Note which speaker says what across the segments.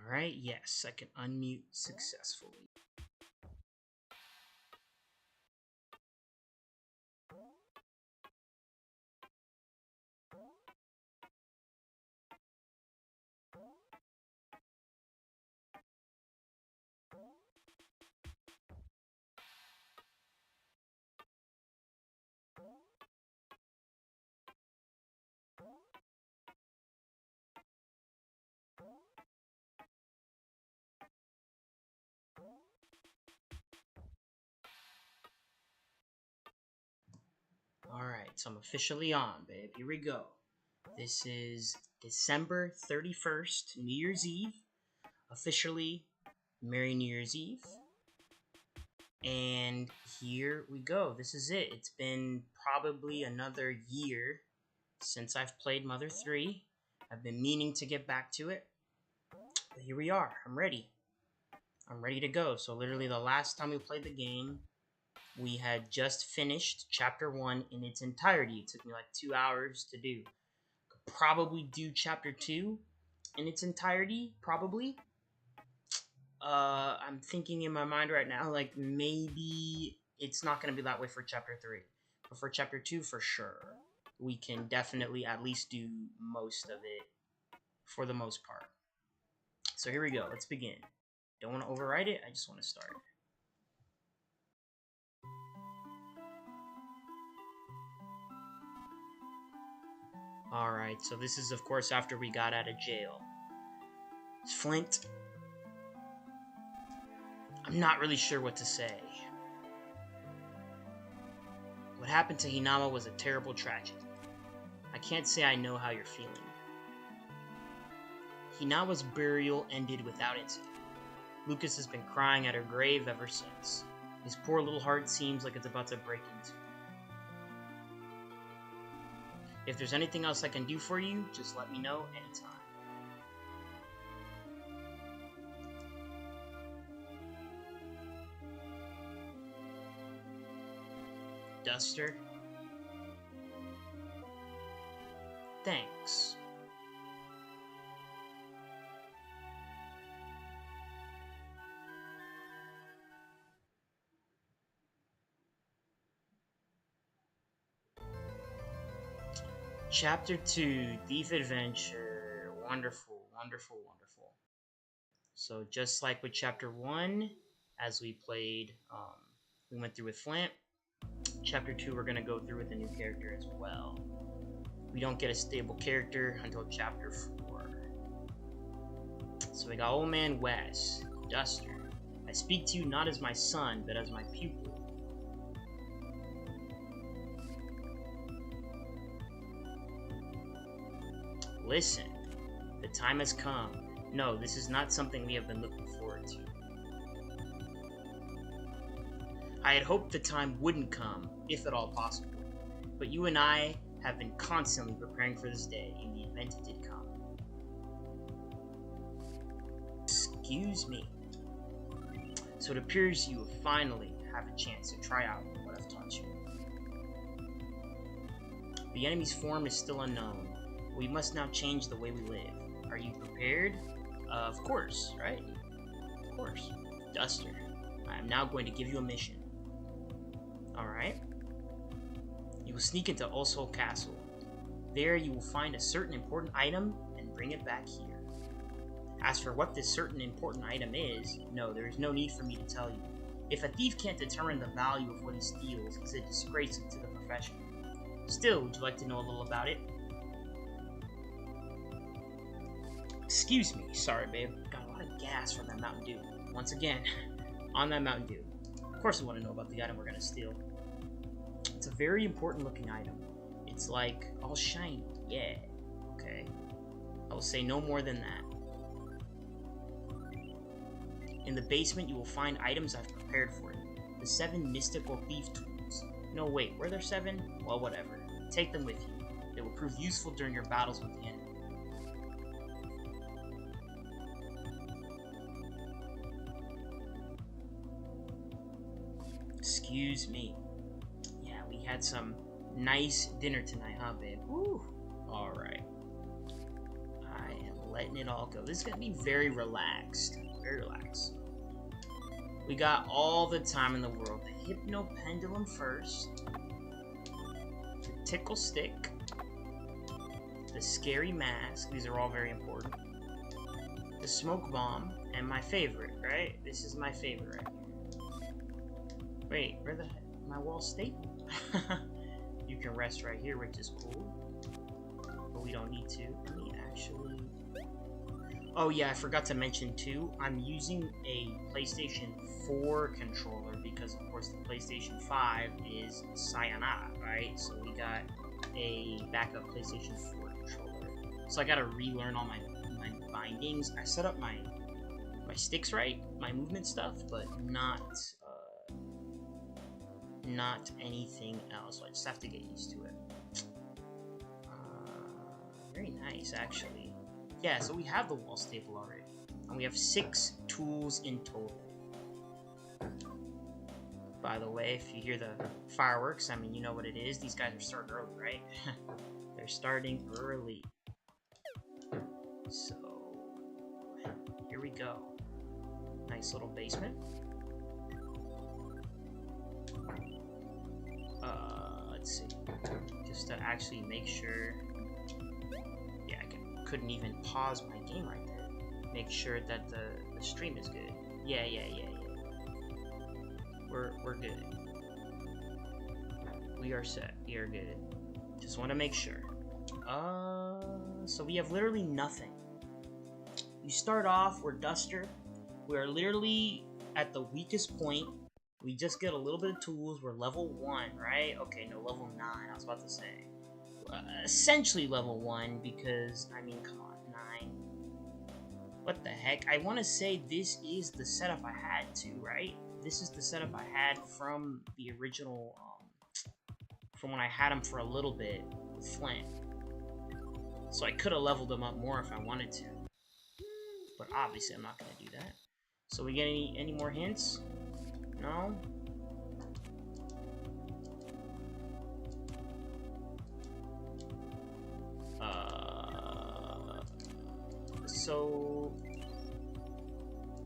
Speaker 1: Alright, yes, I can unmute successfully. Alright, so I'm officially on, babe. Here we go. This is December 31st, New Year's Eve. Officially, Merry New Year's Eve. And here we go. This is it. It's been probably another year since I've played Mother 3. I've been meaning to get back to it. But here we are. I'm ready. I'm ready to go. So literally the last time we played the game, we had just finished Chapter 1 in its entirety. It took me like 2 hours to do. Could probably do Chapter 2 in its entirety, probably. I'm thinking in my mind right now, like, maybe it's not going to be that way for Chapter 3. But for Chapter 2, for sure. We can definitely at least do most of it for the most part. So here we go. Let's begin. Don't want to overwrite it. I just want to start. Alright, so this is, of course, after we got out of jail. Flint. I'm not really sure what to say. What happened to Hinama was a terrible tragedy. I can't say I know how you're feeling. Hinama's burial ended without incident. Lucas has been crying at her grave ever since. His poor little heart seems like it's about to break into. If there's anything else I can do for you, just let me know anytime. Duster. Thanks. Chapter 2, Thief Adventure. Wonderful, wonderful, wonderful. So just like with Chapter 1, as we played, we went through with Flint. Chapter 2, we're going to go through with a new character as well. We don't get a stable character until Chapter 4. So we got Old Man Wes, Duster. I speak to you not as my son, but as my pupil. Listen, the time has come. No, this is not something we have been looking forward to. I had hoped the time wouldn't come, if at all possible. But you and I have been constantly preparing for this day in the event it did come. Excuse me. So it appears you finally have a chance to try out what I've taught you. The enemy's form is still unknown. We must now change the way we live. Are you prepared? Of course, right? Of course. Duster, I am now going to give you a mission. Alright. You will sneak into Ulsol Castle. There you will find a certain important item and bring it back here. As for what this certain important item is, no, there is no need for me to tell you. If a thief can't determine the value of what he steals, it's a disgrace to the profession. Still, would you like to know a little about it? Excuse me, sorry babe, got a lot of gas from that Mountain Dew. Once again, on that Mountain Dew. Of course I want to know about the item we're going to steal. It's a very important looking item. It's like, all shiny, yeah, okay. I will say no more than that. In the basement you will find items I've prepared for you. The 7 mystical thief tools. No wait, were there 7? Well, whatever. Take them with you. They will prove useful during your battles with the enemy. Excuse me. Yeah, we had some nice dinner tonight, huh, babe? Woo! Alright. I am letting it all go. This is gonna be very relaxed. Very relaxed. We got all the time in the world. The Hypno Pendulum first. The Tickle Stick. The Scary Mask. These are all very important. The Smoke Bomb. And my favorite, right? This is my favorite right here. Wait, where the heck? My wall stapled. You can rest right here, which is cool. But we don't need to. Let me actually... Oh yeah, I forgot to mention too, I'm using a PlayStation 4 controller because of course the PlayStation 5 is sayonara, right? So we got a backup PlayStation 4 controller. So I gotta relearn all my bindings. I set up my sticks right, my movement stuff, but not anything else. So I just have to get used to it. Very nice, actually. Yeah, so we have the wall staple already. And we have 6 tools in total. By the way, if you hear the fireworks, I mean, you know what it is. These guys are starting early, right? They're starting early. So, here we go. Nice little basement. Let's see. Just to actually make sure... Yeah, couldn't even pause my game right there. Make sure that the stream is good. Yeah. We're good. We are set. We are good. Just want to make sure. So we have literally nothing. You start off, we're Duster. We're literally at the weakest point. We just get a little bit of tools. We're level 1, right? Okay, no, level 9. I was about to say. Essentially level 1 because, I mean, come on, 9. What the heck? I want to say this is the setup I had too, right? This is the setup I had from the original, from when I had him for a little bit with Flint. So I could have leveled him up more if I wanted to. But obviously I'm not going to do that. So we get any more hints? No?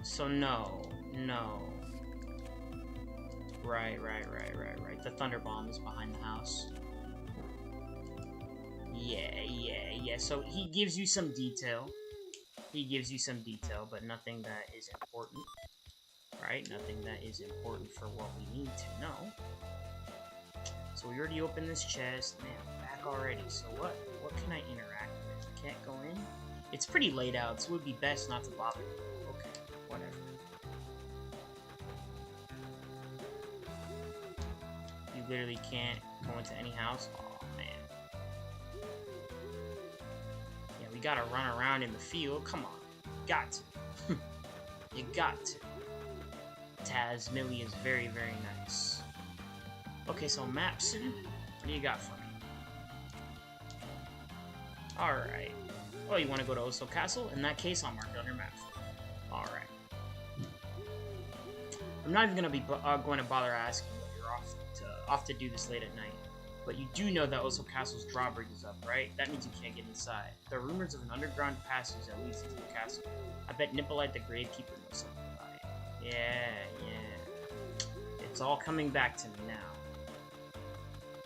Speaker 1: So no. Right. The Thunder Bomb is behind the house. Yeah. So he gives you some detail. But nothing that is important. Right? Nothing that is important for what we need to know. So we already opened this chest. Man, I'm back already. So what can I interact with? Can't go in? It's pretty laid out, so it would be best not to bother me. Okay, whatever. You literally can't go into any house? Oh, man. Yeah, we gotta run around in the field. Come on. Got to. You got to. Taz Millie is very, very nice. Okay, so maps. What do you got for me? Alright. Oh, you want to go to Oso Castle? In that case, I'll mark it on your map. Alright. I'm not even going to be going to bother asking if you're off to do this late at night. But you do know that Oso Castle's drawbridge is up, right? That means you can't get inside. There are rumors of an underground passage that leads into the castle. I bet Nippolite the Gravekeeper knows something about it. Yeah. It's all coming back to me now.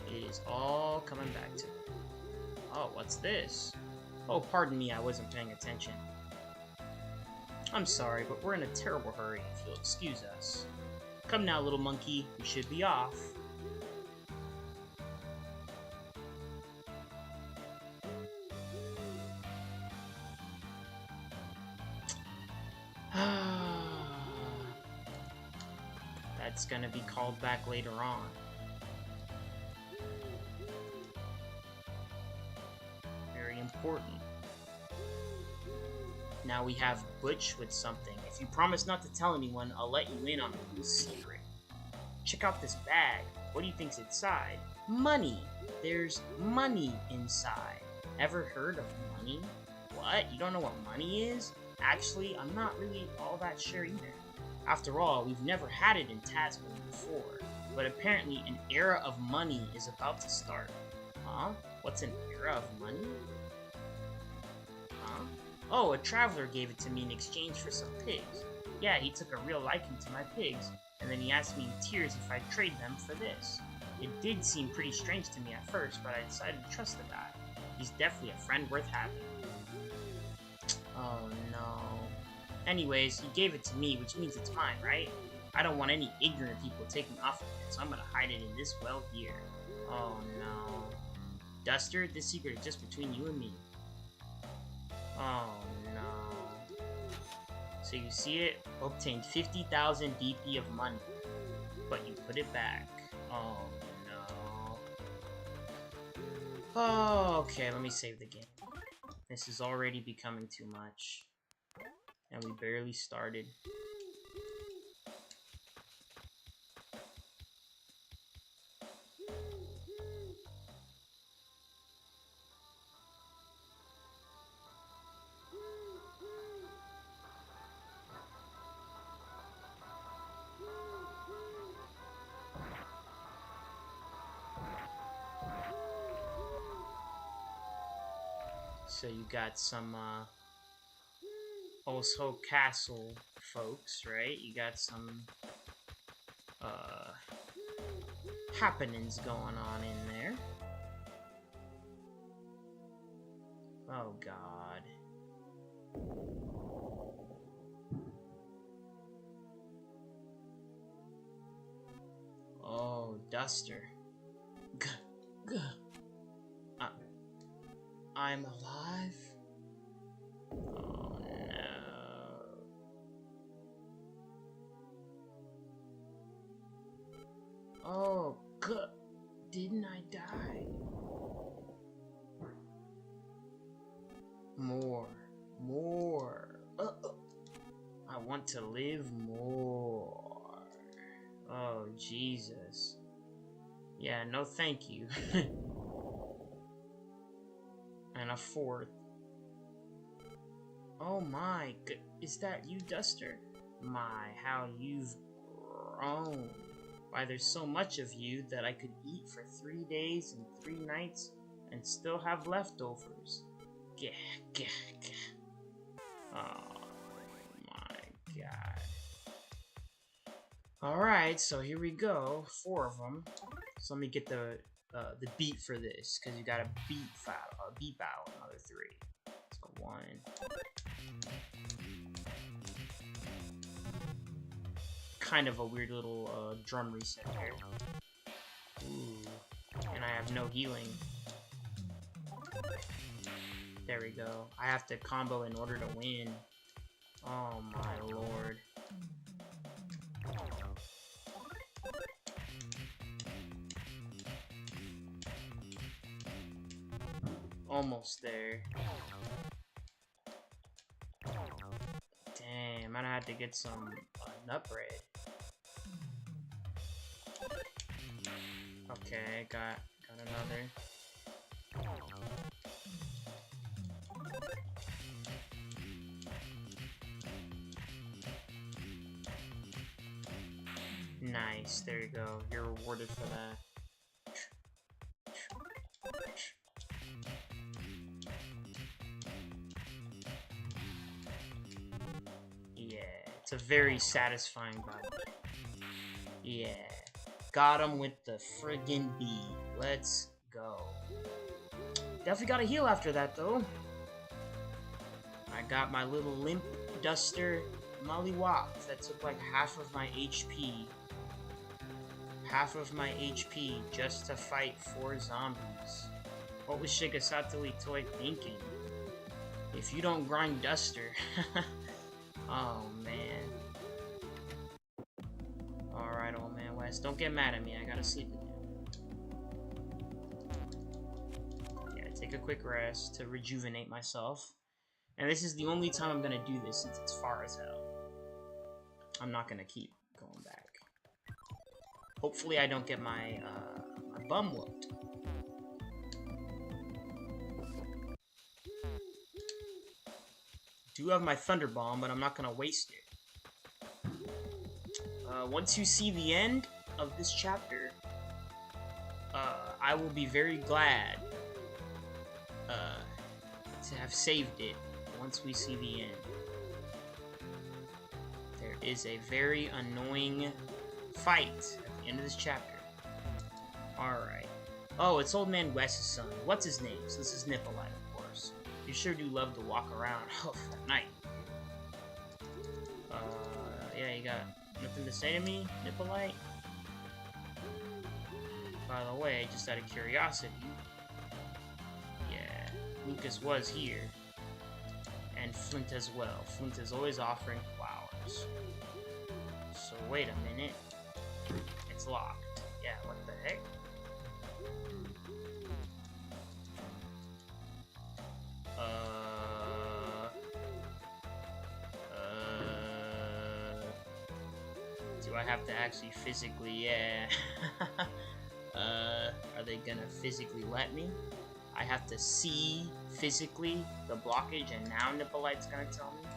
Speaker 1: It is all coming back to me. Oh, what's this? Oh, pardon me, I wasn't paying attention. I'm sorry, but we're in a terrible hurry, if you'll excuse us. Come now, little monkey, we should be off. That's gonna be called back later on. Very important. Now we have Butch with something. If you promise not to tell anyone, I'll let you in on a little secret. Check out this bag. What do you think's inside? Money! There's money inside. Ever heard of money? What? You don't know what money is? Actually, I'm not really all that sure either. After all, we've never had it in Tasmania before. But apparently an era of money is about to start. Huh? What's an era of money? Huh? Oh, a traveler gave it to me in exchange for some pigs. Yeah, he took a real liking to my pigs, and then he asked me in tears if I'd trade them for this. It did seem pretty strange to me at first, but I decided to trust the guy. He's definitely a friend worth having. Oh no. Anyways, he gave it to me, which means it's mine, right? I don't want any ignorant people taking off of it, so I'm gonna hide it in this well here. Oh no. Duster, this secret is just between you and me. Oh no. So you see it? Obtained 50,000 DP of money. But you put it back. Oh no. Oh, okay, let me save the game. This is already becoming too much. And we barely started. So you got some, Osho Castle folks, right? You got some, happenings going on in there. Oh, God. Oh, Duster. I'm alive? Oh, no. Oh, didn't I die? More. I want to live more. Oh, Jesus. Yeah, no thank you. And a fourth. Oh my, is that you, Duster? My, how you've grown. Why, there's so much of you that I could eat for 3 days and 3 nights and still have leftovers. Gah. Oh my God. Alright, so here we go. 4 of them. So let me get the beat for this, because you got a beat bow, another 3. So 1. Kind of a weird little drum reset there. Ooh. And I have no healing. There we go. I have to combo in order to win. Oh my lord. Almost there. Damn, I had to get some nut bread. Okay, got another. Nice, there you go. You're rewarded for that. It's a very satisfying battle. Yeah. Got him with the friggin' bee. Let's go. Definitely got a heal after that, though. I got my little limp Duster Mollywop that took like half of my HP. Half of my HP just to fight 4 zombies. What was Shigasatoli Toy thinking? If you don't grind Duster... Oh, man. Alright, old man West. Don't get mad at me. I gotta sleep again. Yeah, take a quick rest to rejuvenate myself. And this is the only time I'm gonna do this since it's far as hell. I'm not gonna keep going back. Hopefully I don't get my, my bum whooped. Do have my Thunder Bomb, but I'm not gonna waste it. Once you see the end of this chapter, I will be very glad to have saved it once we see the end. There is a very annoying fight at the end of this chapter. Alright. Oh, it's Old Man Wes's son. What's his name? So this is Nippolite, of course. You sure do love to walk around at night. Yeah, you got nothing to say to me, Nippolite? By the way, just out of curiosity, yeah, Lucas was here. And Flint as well. Flint is always offering flowers. So wait a minute. It's locked. Yeah, what the heck? Do I have to actually physically, yeah. Are they gonna physically let me? I have to see physically the blockage, and now Nippolite's gonna tell me?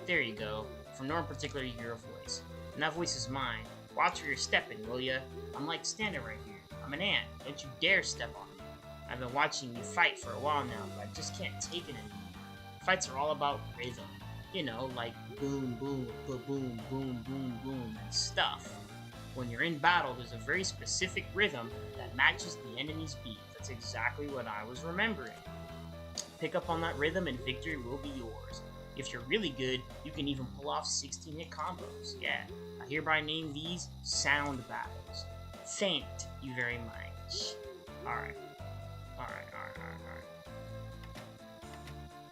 Speaker 1: There you go. From no particular to your voice. And that voice is mine. Watch where you're stepping, will ya? I'm like standing right here. I'm an ant. Don't you dare step on me. I've been watching you fight for a while now, but I just can't take it anymore. Fights are all about rhythm. You know, like boom, boom, boom, boom, boom, boom, boom, and stuff. When you're in battle, there's a very specific rhythm that matches the enemy's beat. That's exactly what I was remembering. Pick up on that rhythm and victory will be yours. If you're really good, you can even pull off 16-hit combos. Yeah, I hereby name these sound battles. Thanked you very much. Alright.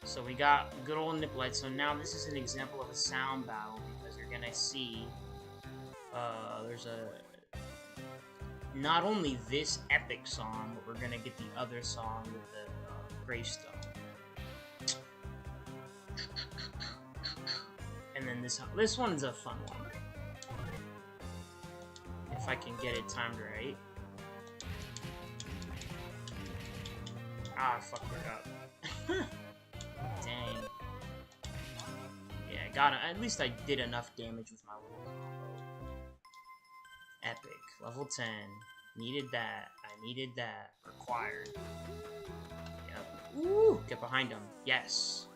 Speaker 1: So we got good old Nippolite. So now this is an example of a sound battle, because you're gonna see there's a not only this epic song, but we're gonna get the other song with the gravestone. And then this one's a fun one. If I can get it timed right. Ah, I fucked it up. Dang. Yeah, I got it. At least I did enough damage with my little combo. Epic. Level 10. Needed that. I needed that. Required. Yep. Ooh! Get behind him. Yes.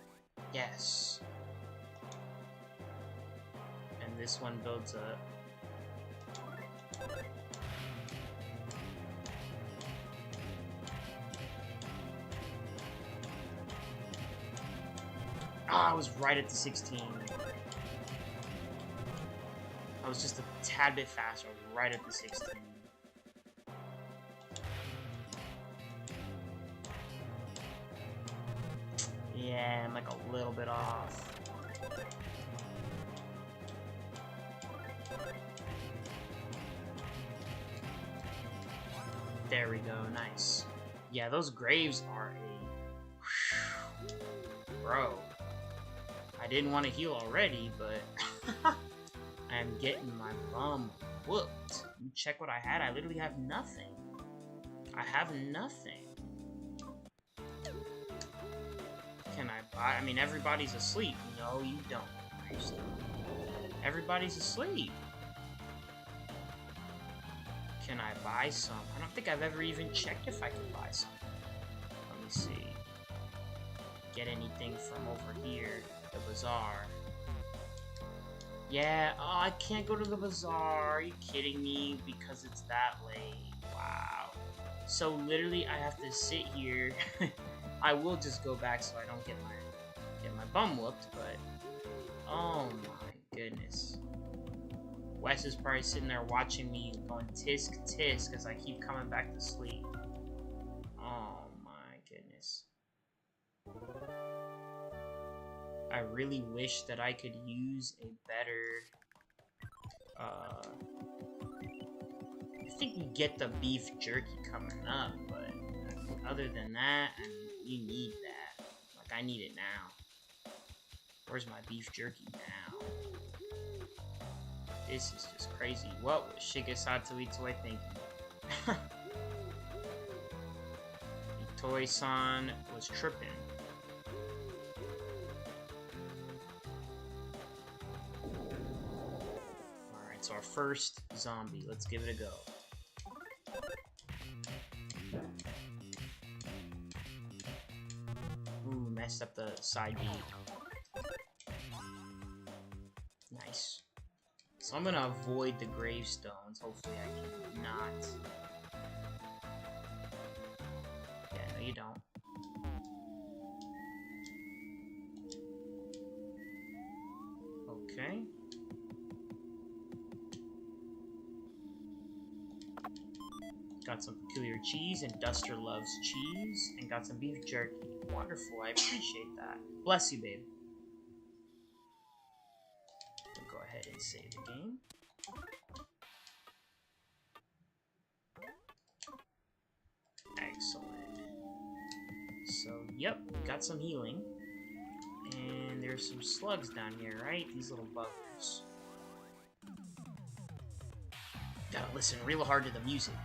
Speaker 1: Yes. And this one builds up. Ah, I was right at the 16. I was just a tad bit faster. I was right at the 16. Yeah, I'm like a little bit off. There we go, nice. Yeah, those graves are a... Bro. I didn't want to heal already, but... I'm getting my bum whooped. You check what I had, I literally have nothing. I have nothing. Can I buy? I mean, everybody's asleep. No, you don't. Everybody's asleep. Can I buy some? I don't think I've ever even checked if I can buy some. Let me see. Get anything from over here. The bazaar. Yeah, oh, I can't go to the bazaar. Are you kidding me? Because it's that late. Wow. So literally, I have to sit here. I will just go back so I don't get my bum whooped. But oh my goodness, Wes is probably sitting there watching me going tisk tisk as I keep coming back to sleep. Oh my goodness. I really wish that I could use a better, I think we get the beef jerky coming up, but other than that, I mean, you need that. Like, I need it now. Where's my beef jerky now? This is just crazy. What was Shigesato Itoi thinking? Itoi-san was tripping. So our first zombie, let's give it a go. Ooh, messed up the side beat. Nice. So I'm gonna avoid the gravestones. Hopefully I can not. Yeah, no you don't. Okay. Got some peculiar cheese, and Duster loves cheese, and got some beef jerky. Wonderful, I appreciate that. Bless you, babe. We'll go ahead and save the game. Excellent. So, yep, got some healing. And there's some slugs down here, right? These little buggers. Gotta listen real hard to the music.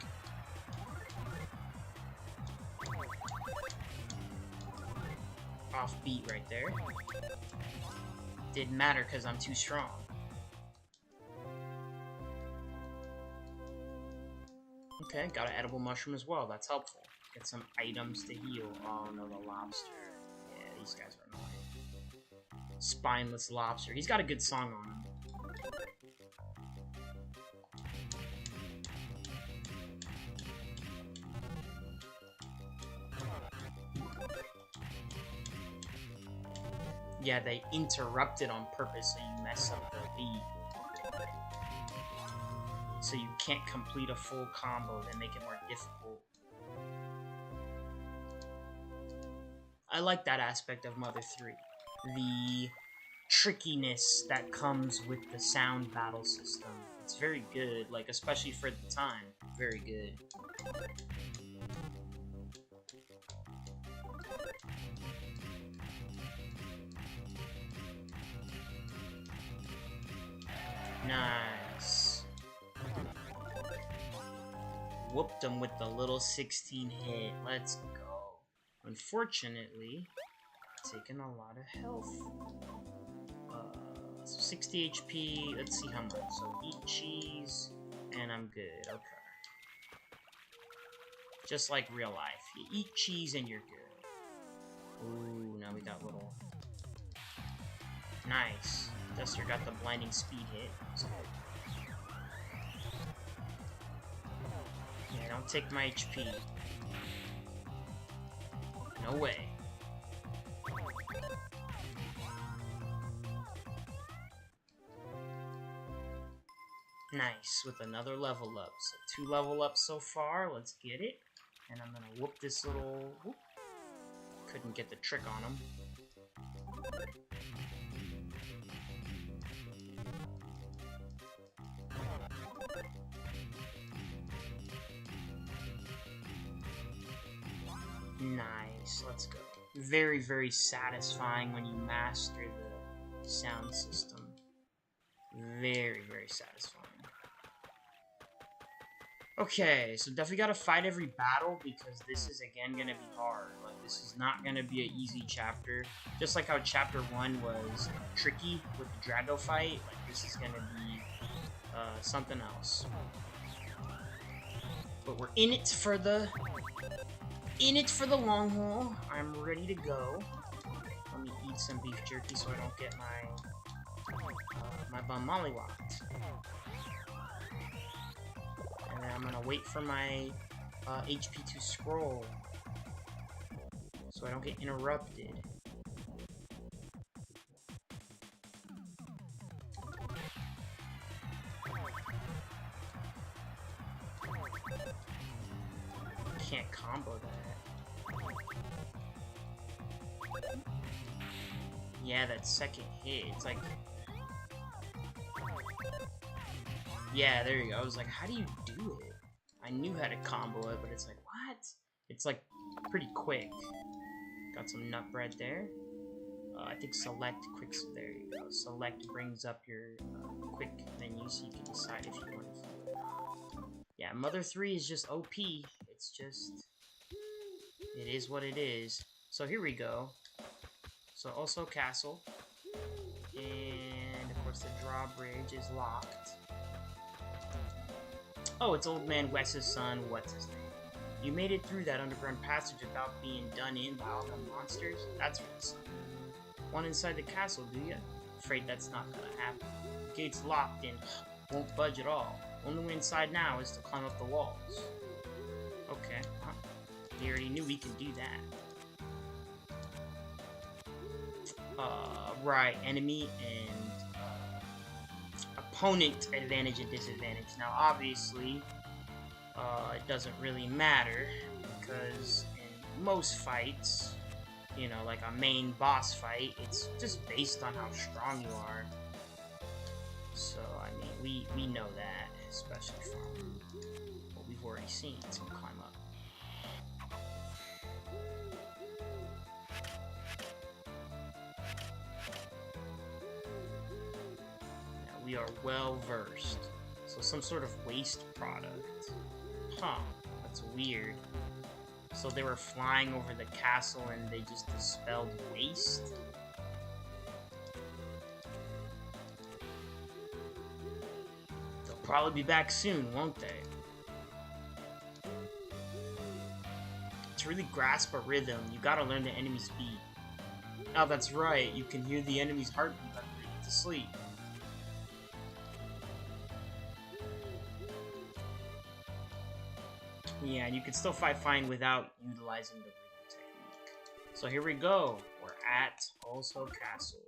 Speaker 1: Off beat right there. Didn't matter because I'm too strong. Okay, got an edible mushroom as well. That's helpful. Get some items to heal. Oh no, the lobster. Yeah, these guys are annoying. Spineless lobster. He's got a good song on him. Yeah, they interrupt it on purpose so you mess up the beat. So you can't complete a full combo, they make it more difficult. I like that aspect of Mother 3. The trickiness that comes with the sound battle system. It's very good, like, especially for the time. Very good. Nice. Whooped him with the little 16 hit. Let's go. Unfortunately, taking a lot of health. So 60 HP. Let's see how much. So eat cheese, and I'm good. Okay. Just like real life. You eat cheese and you're good. Ooh, now we got little... Nice. Duster got the blinding speed hit. Yeah, don't take my HP. No way. Nice, with another level up. So 2 level ups so far. Let's get it. And I'm gonna whoop this little... Whoop. Couldn't get the trick on him. Nice, let's go. Very, very satisfying when you master the sound system. Very, very satisfying. Okay, so definitely gotta fight every battle because this is again gonna be hard. Like, this is not gonna be an easy chapter. Just like how chapter 1 was tricky with the Drago fight, like this is gonna be something else. But we're in it for the long haul. I'm ready to go. Let me eat some beef jerky so I don't get my bum mollywopped. And then I'm gonna wait for my HP to scroll so I don't get interrupted. Can't combo that. Yeah, that second hit, it's like... Yeah, there you go. I was like, how do you do it? I knew how to combo it, but it's like, what? It's like, pretty quick. Got some nut bread there. I think select quick, there you go. Select brings up your quick menu so you can decide if you want to. Yeah, Mother 3 is just OP. It's just, it is what it is. So here we go. So also castle. And of course the drawbridge is locked. Oh, it's Old Man Wes's son. What's his name? You made it through that underground passage without being done in by all the monsters? That's really something. Want inside the castle, do you? Afraid that's not gonna happen. The gate's locked and won't budge at all. Only way inside now is to climb up the walls. Okay, huh. We already knew we could do that. Right, enemy and opponent advantage and disadvantage. Now, obviously, it doesn't really matter because in most fights, you know, like a main boss fight, it's just based on how strong you are. So, I mean, we know that, especially from what we've already seen. So we'll climb up. Now, we are well versed. So some sort of waste product. Huh, that's weird. So they were flying over the castle and they just dispelled waste? They'll probably be back soon, won't they? To really grasp a rhythm, you gotta learn the enemy speed. Oh, that's right, you can hear the enemy's heartbeat after they get to sleep. Yeah, and you can still fight fine without utilizing the rhythm technique. So here we go. We're at Also Castle.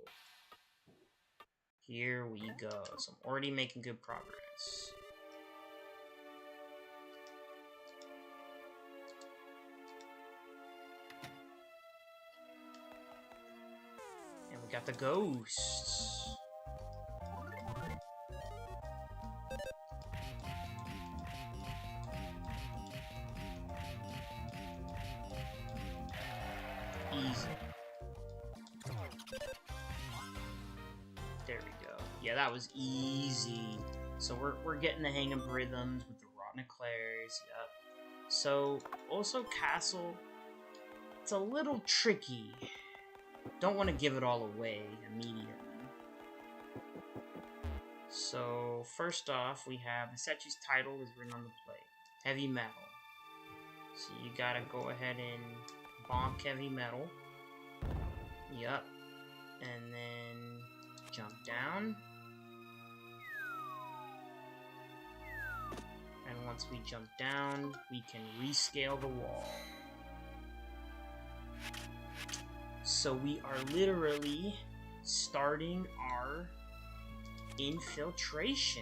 Speaker 1: Here we go. So I'm already making good progress. And we got the ghosts. Easy. There we go. Yeah, that was easy. So we're getting the hang of rhythms with the Rotten Eclairs. Yep. So Also Castle, it's a little tricky. Don't want to give it all away immediately. So first off, we have the statue's title is written on the plate. Heavy metal. So you gotta go ahead and bonk heavy metal. Yup. And then jump down. And once we jump down, we can rescale the wall. So we are literally starting our infiltration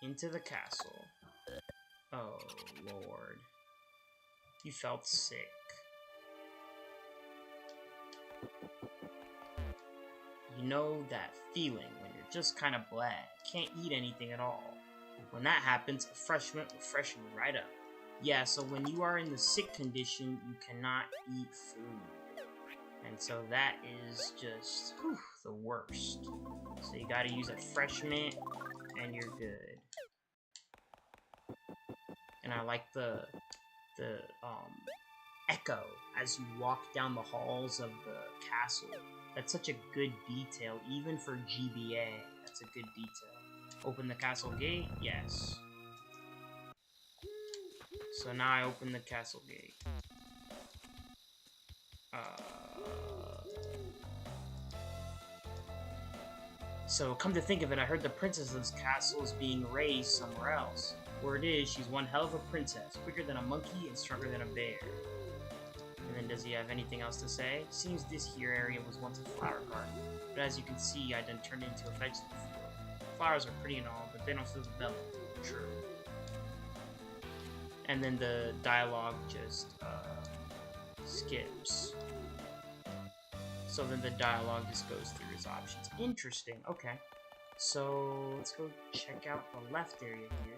Speaker 1: into the castle. Oh, Lord. You felt sick. You know that feeling when you're just kind of blah, can't eat anything at all. When that happens, a fresh mint will freshen you right up. Yeah, so when you are in the sick condition, you cannot eat food. And so that is just the worst. So you gotta use a fresh mint, and you're good. And I like the echo as you walk down the halls of the castle. That's such a good detail, even for GBA. That's a good detail. Open the castle gate? Yes. So now I open the castle gate. So come to think of it, I heard the princess's castle is being raised somewhere else. Word is, she's one hell of a princess, quicker than a monkey and stronger than a bear. And then does he have anything else to say? Seems this here area was once a flower garden, but as you can see, I done turned it into a vegetable field. Flowers are pretty and all, but they don't fill the belly. True. And then the dialogue just skips. So then the dialogue just goes through his options. Interesting, okay. So let's go check out the left area here.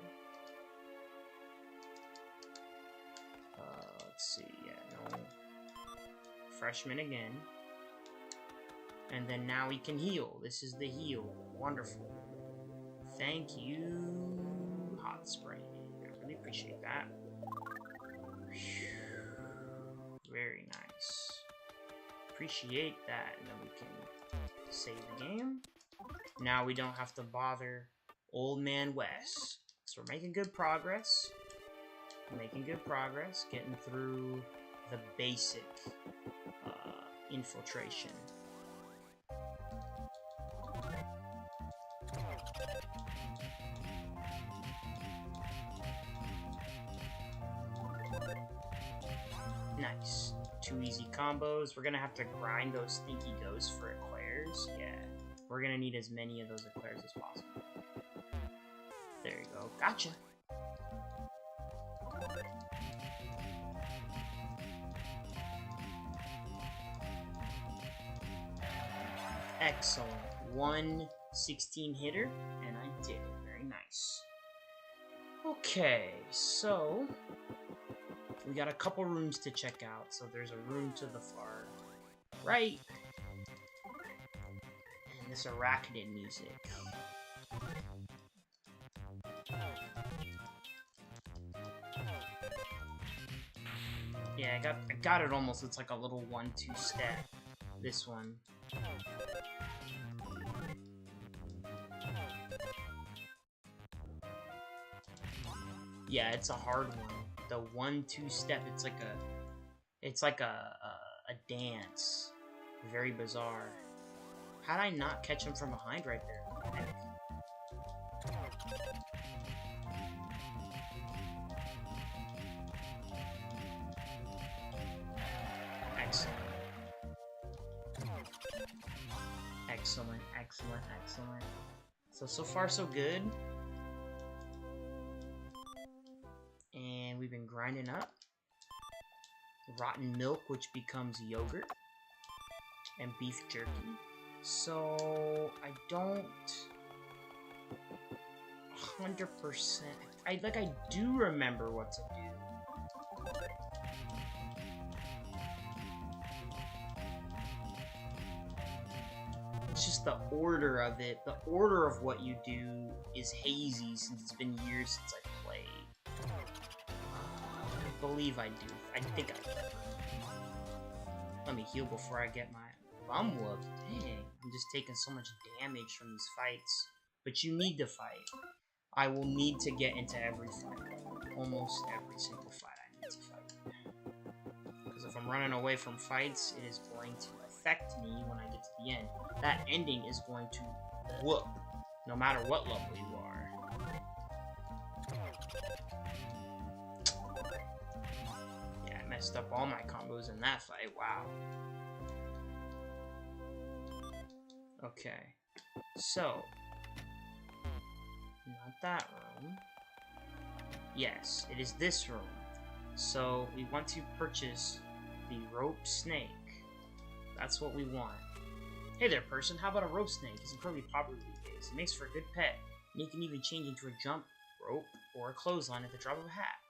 Speaker 1: Let's see, yeah, no. Freshman again. And then now we can heal. This is the heal. Wonderful. Thank you, Hot Spring. I really appreciate that. Very nice. Appreciate that. And then we can save the game. Now we don't have to bother Old Man West. So we're making good progress. Getting through the basic infiltration. Nice. 2 easy combos. We're gonna have to grind those stinky ghosts for eclairs. Yeah. We're gonna need as many of those eclairs as possible. There you go. Gotcha. Excellent. 116 hitter, and I did it. Very nice. Okay, so we got a couple rooms to check out. So there's a room to the far right, and this arachnid music. Yeah, I got it almost. It's like a little 1-2 step. This one. Yeah, it's a hard one. The 1-2 step. It's like a dance. Very bizarre. How'd I not catch him from behind right there? Excellent. Excellent, excellent, excellent. So far so good. And we've been grinding up rotten milk, which becomes yogurt, and beef jerky. So I don't 100%. I do remember what to do. It's just the order of it. The order of what you do is hazy since it's been years since I played. I believe I do. I think I do. Let me heal before I get my bum whooped. Dang, I'm just taking so much damage from these fights. But you need to fight. I will need to get into every fight. Almost every single fight I need to fight. Because if I'm running away from fights, it is going to affect me when I get to the end. That ending is going to whoop, no matter what level you are. Yeah, I messed up all my combos in that fight. Wow. Okay, so not that room. Yes, it is this room. So we want to purchase the rope snake. That's what we want. Hey there, person. How about a rope snake? It's incredibly popular these days. It makes for a good pet, and you can even change into a jump rope or a clothesline at the drop of a hat.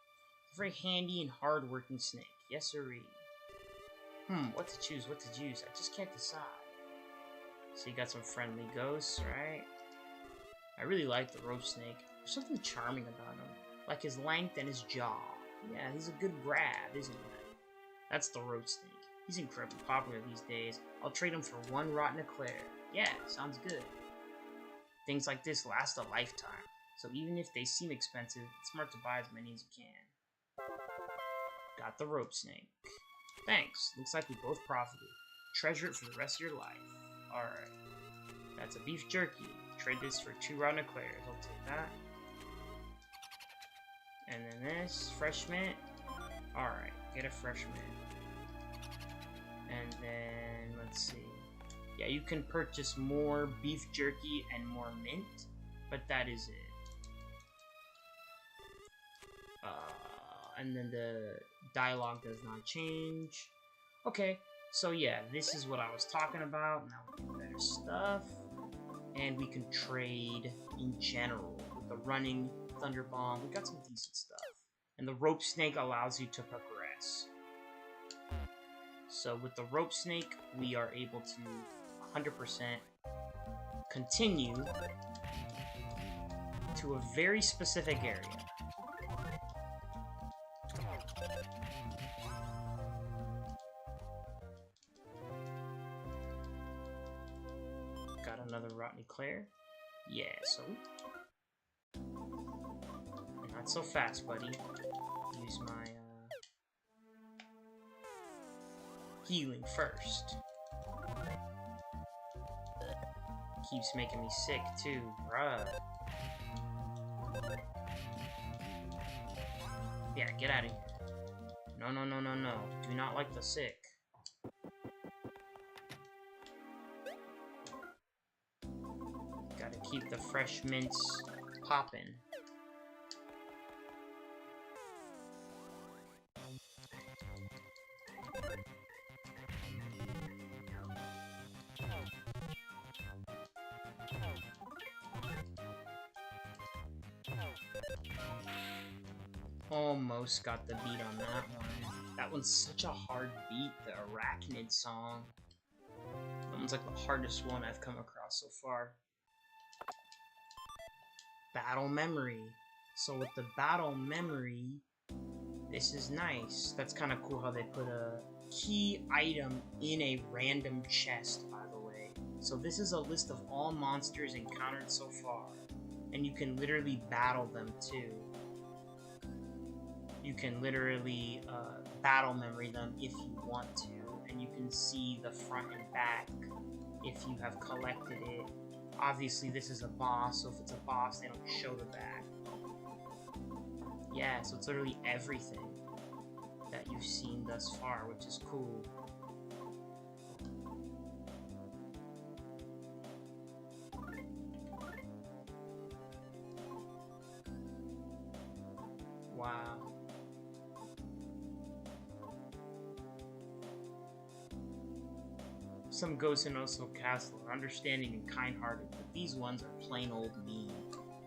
Speaker 1: It's a very handy and hard-working snake. Yes, sirree. What to choose? What to choose? I just can't decide. So you got some friendly ghosts, right? I really like the rope snake. There's something charming about him. Like his length and his jaw. Yeah, he's a good grab, isn't he? That's the rope snake. He's incredibly popular these days. I'll trade him for 1 rotten eclair. Yeah, sounds good. Things like this last a lifetime. So even if they seem expensive, it's smart to buy as many as you can. Got the rope snake. Thanks. Looks like we both profited. Treasure it for the rest of your life. Alright. That's a beef jerky. Trade this for 2 rotten eclairs. I'll take that. And then this. Fresh mint. Alright. Get a fresh mint. And then, let's see. Yeah, you can purchase more beef jerky and more mint, but that is it. And then the dialogue does not change. Okay, so yeah, this is what I was talking about. Now we get better stuff. And we can trade in general. With the running thunder bomb, we got some decent stuff. And the rope snake allows you to progress. So with the rope snake, we are able to 100% continue to a very specific area. Got another rotten eclair. Yeah, so Not so fast, buddy. Use my healing first. Keeps making me sick too, bruh. Yeah, get out of here. No, no, no, no, no. Do not like the sick. Gotta keep the fresh mints poppin'. Almost got the beat on that one. That one's such a hard beat, the Arachnid song. That one's like the hardest one I've come across so far. Battle memory. So with the battle memory, this is nice. That's kind of cool how they put a key item in a random chest, by the way. So this is a list of all monsters encountered so far. And you can literally battle them too. You can literally battle memory them if you want to, and you can see the front and back if you have collected it. Obviously this is a boss, so if it's a boss they don't show the back. Yeah, so it's literally everything that you've seen thus far, which is cool. Wow. Some ghosts in Oslo Castle are understanding and kind-hearted, but these ones are plain old mean.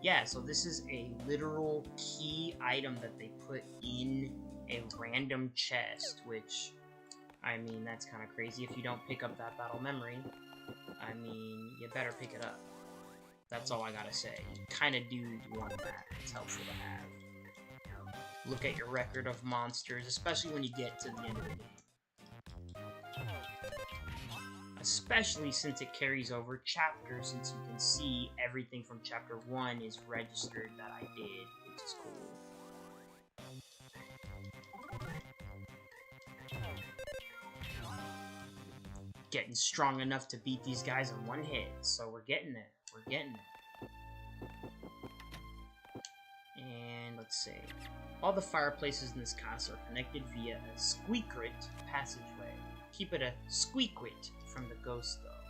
Speaker 1: Yeah, so this is a literal key item that they put in a random chest, which, I mean, that's kind of crazy. If you don't pick up that battle memory, I mean, you better pick it up. That's all I gotta say. You kind of do want that. It's helpful to have. Look at your record of monsters, especially when you get to the end of the game. Especially since it carries over chapters, since you can see everything from chapter 1 is registered that I did, which is cool. Getting strong enough to beat these guys in one hit, so we're getting there. We're getting there. And let's see. All the fireplaces in this castle are connected via a squeakrit passageway. Keep it a squeakwit from the ghost, though.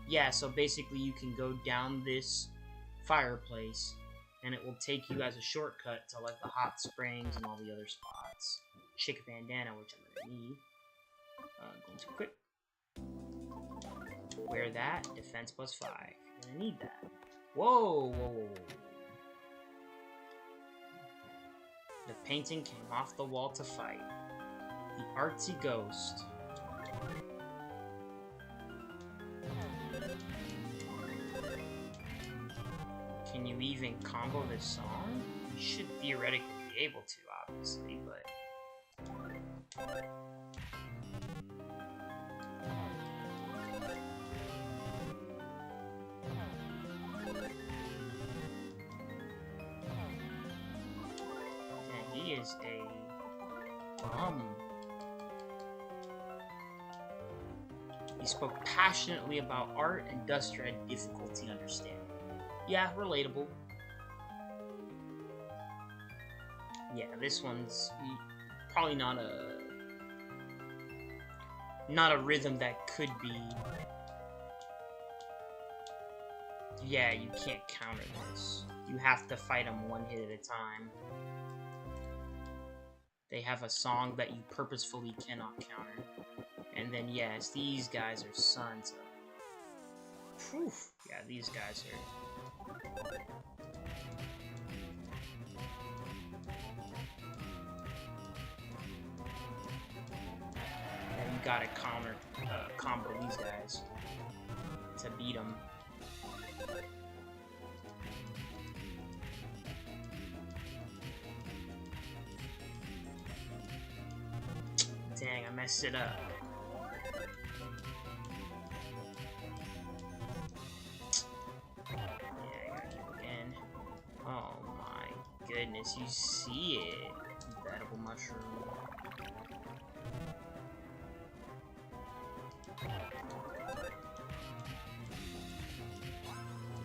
Speaker 1: Yeah, so basically you can go down this fireplace, and it will take you as a shortcut to, like, the hot springs and all the other spots. Chick bandana, which I'm gonna need. Going too quick. Wear that. Defense +5. You're gonna need that. Whoa, whoa, whoa, whoa. The painting came off the wall to fight. The artsy ghost. Can you even combo this song? You should theoretically be able to, obviously, but... he is a bum. He spoke passionately about art, and Duster had difficulty understanding. Yeah, relatable. Yeah, this one's probably not a rhythm that could be. Yeah, you can't counter this. You have to fight them one hit at a time. They have a song that you purposefully cannot counter. And then, yes, these guys are sons of... Whew. Yeah, these guys are... Yeah, you gotta combo these guys to beat them. Dang, I messed it up. Yeah, I gotta do it again. Oh my goodness. goodness, you see it. The edible mushroom.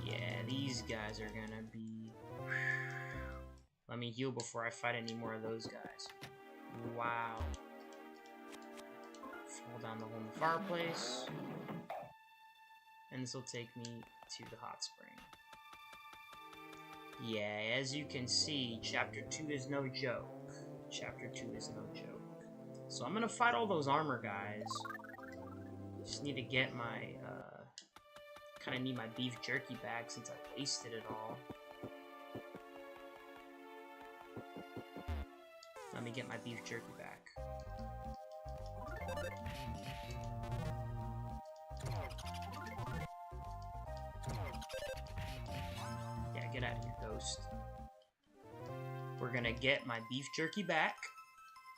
Speaker 1: Yeah, these guys are gonna be... Let me heal before I fight any more of those guys. Wow. Fall down the hole in the fireplace. And this will take me to the hot spring. Yeah, as you can see, Chapter 2 is no joke. Chapter 2 is no joke. So I'm gonna fight all those armor guys. Just need to get my, kinda need my beef jerky back since I wasted it all. Let me get my beef jerky back. Yeah, get out of here, ghost. We're gonna get my beef jerky back.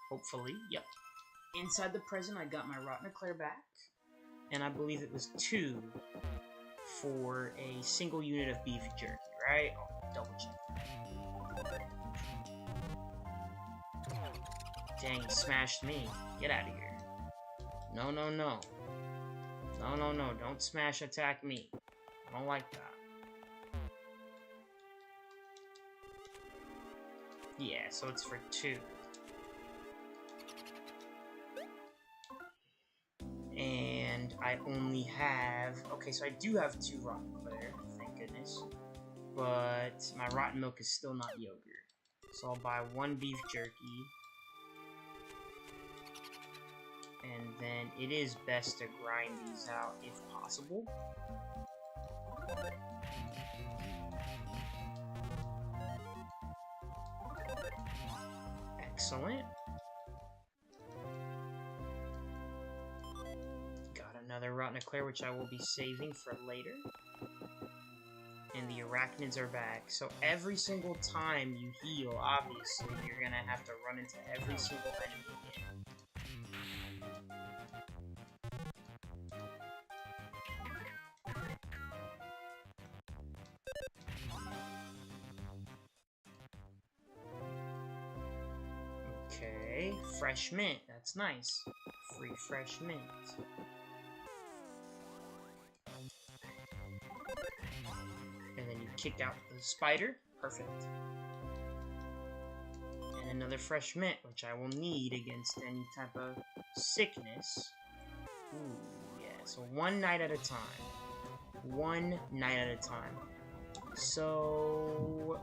Speaker 1: Hopefully, yep. Inside the present, I got my rotten eclair back. And I believe it was 2 for a single unit of beef jerky, right? I'll double check. Dang, he smashed me. Get out of here. No, no, no. No, no, no. Don't smash attack me. I don't like that. Yeah, so it's for 2. And I only have... Okay, so I do have 2 rotten eclair, thank goodness. But my rotten milk is still not yogurt. So I'll buy 1 beef jerky. And then it is best to grind these out if possible. Excellent. Got another rotten eclair, which I will be saving for later. And the arachnids are back. So every single time you heal, obviously, you're gonna have to run into every single enemy again. Okay, fresh mint. That's nice. Free fresh mint. And then you kick out the spider. Perfect. And another fresh mint, which I will need against any type of sickness. Ooh, yeah. So 1 night at a time. 1 night at a time. So...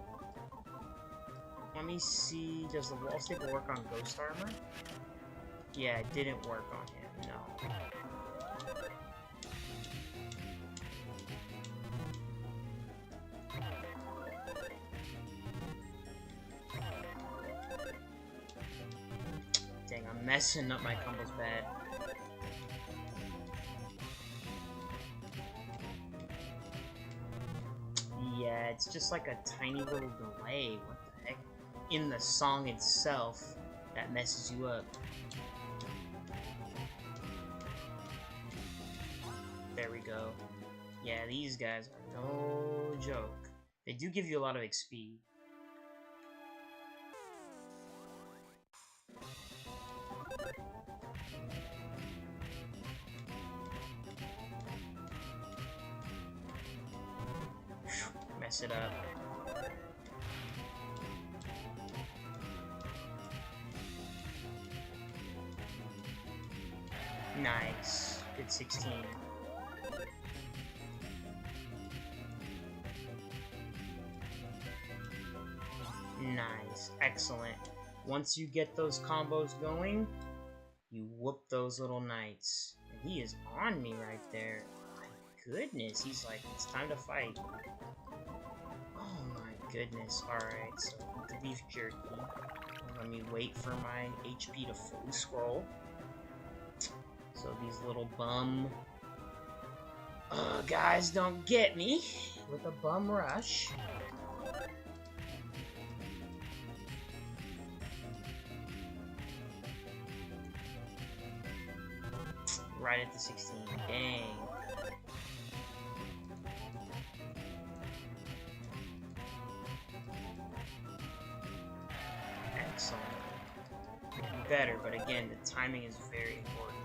Speaker 1: Let me see, does the wall staple work on ghost armor? Yeah, it didn't work on him, no. Dang, I'm messing up my combos bad. Yeah, it's just like a tiny little delay. What the heck? In the song itself that messes you up. There we go. Yeah, these guys are no joke. They do give you a lot of XP. Mess it up. Nice. Good 16. Nice. Excellent. Once you get those combos going, you whoop those little knights. And he is on me right there. My goodness. He's like, it's time to fight. Oh my goodness. Alright, so the beef jerky. Let me wait for my HP to fully scroll. So these little bum guys don't get me with a bum rush. Right at the 16. Dang. better, but again, the timing is very important.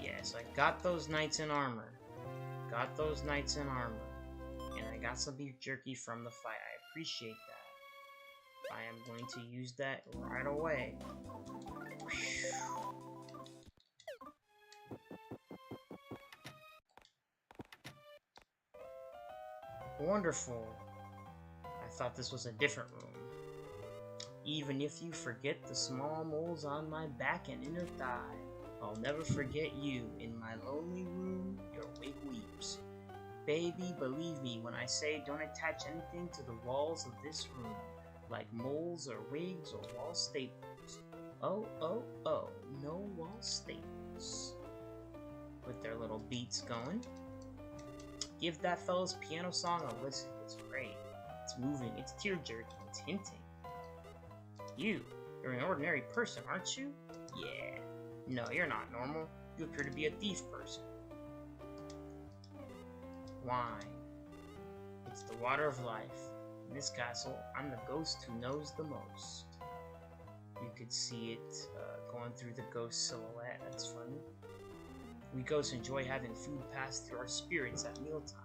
Speaker 1: Yeah, so I got those knights in armor. Got those knights in armor. And I got some beef jerky from the fight. I appreciate that. I am going to use that right away. Wonderful. I thought this was a different room. Even if you forget the small moles on my back and inner thigh, I'll never forget you. In my lonely room, your wig weeps. Baby, believe me when I say don't attach anything to the walls of this room, like moles or wigs or wall staples. Oh, oh, oh, no wall staples. With their little beats going. Give that fella's piano song a listen. It's great. It's moving. It's tear-jerking. It's hinting. You're an ordinary person, aren't you? Yeah. No, you're not normal. You appear to be a thief person. Wine. It's the water of life. In this castle, I'm the ghost who knows the most. You could see it going through the ghost silhouette. That's funny. We ghosts enjoy having food pass through our spirits at mealtime.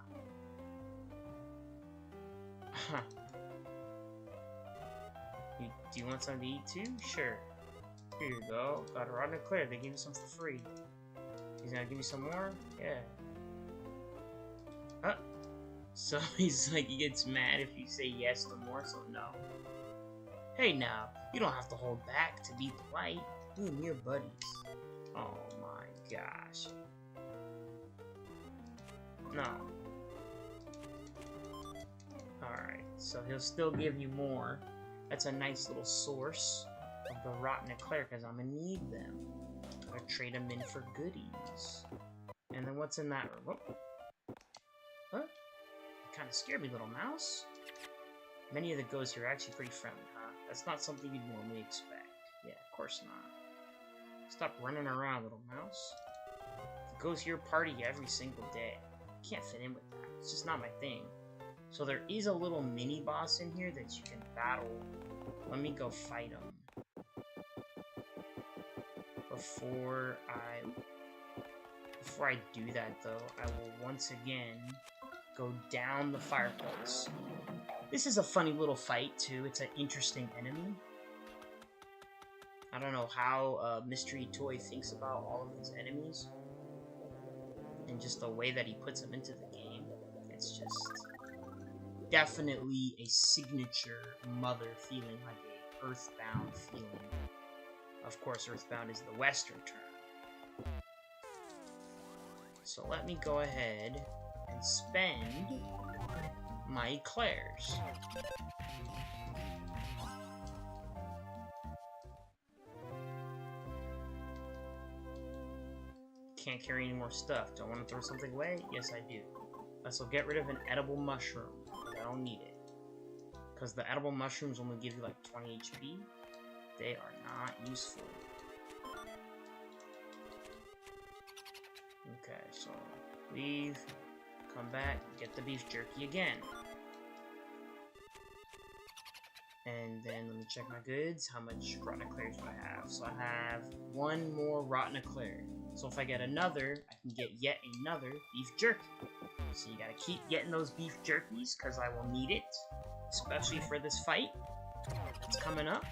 Speaker 1: Do you want something to eat too? Sure. Here you go. Got a rotten eclair. They gave me some for free. He's gonna give me some more? Yeah. So he's like, he gets mad if you say yes to more, so no. Hey now, you don't have to hold back to be polite. You and your buddies. Oh my gosh. No. Alright, so he'll still give you more. That's a nice little source of the rotten eclair, because I'm gonna need them. I'm gonna trade them in for goodies. And then what's in that room? Oh. Huh? You kinda scared me, little mouse. Many of the ghosts here are actually pretty friendly, huh? That's not something you'd normally expect. Yeah, of course not. Stop running around, little mouse. The ghosts here party every single day. I can't fit in with that. It's just not my thing. So there is a little mini boss in here that you can battle. Let me go fight him. Before I do that though, I will once again go down the fireplace. This is a funny little fight too. It's an interesting enemy. I don't know how Mystery Toy thinks about all of these enemies. And just the way that he puts them into the game. It's just definitely a signature Mother feeling, like a Earthbound feeling. Of course, Earthbound is the Western term. So let me go ahead and spend my eclairs. Can't carry any more stuff. Do I want to throw something away? Yes, I do. So get rid of an edible mushroom. I don't need it. Because the edible mushrooms only give you like 20 HP. They are not useful. Okay, so leave, come back, get the beef jerky again. And then let me check my goods. How much rotten eclairs do I have? So I have one more rotten eclair. So if I get another, I can get yet another beef jerky. So you gotta keep getting those beef jerkies, because I will need it. Especially for this fight. It's coming up.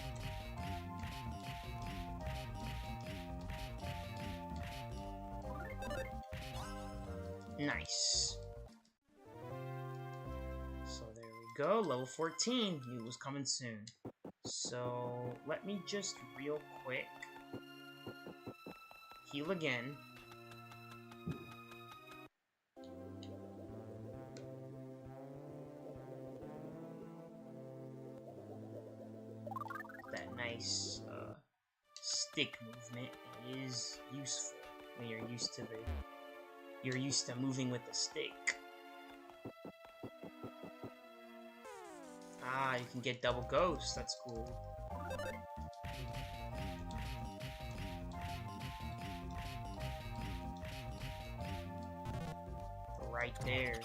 Speaker 1: Nice. So there we go, level 14. Knew it was coming soon. So let me just real quick heal again. That nice stick movement is useful when you're used to moving with the stick. Ah, you can get double ghosts. That's cool. Right there.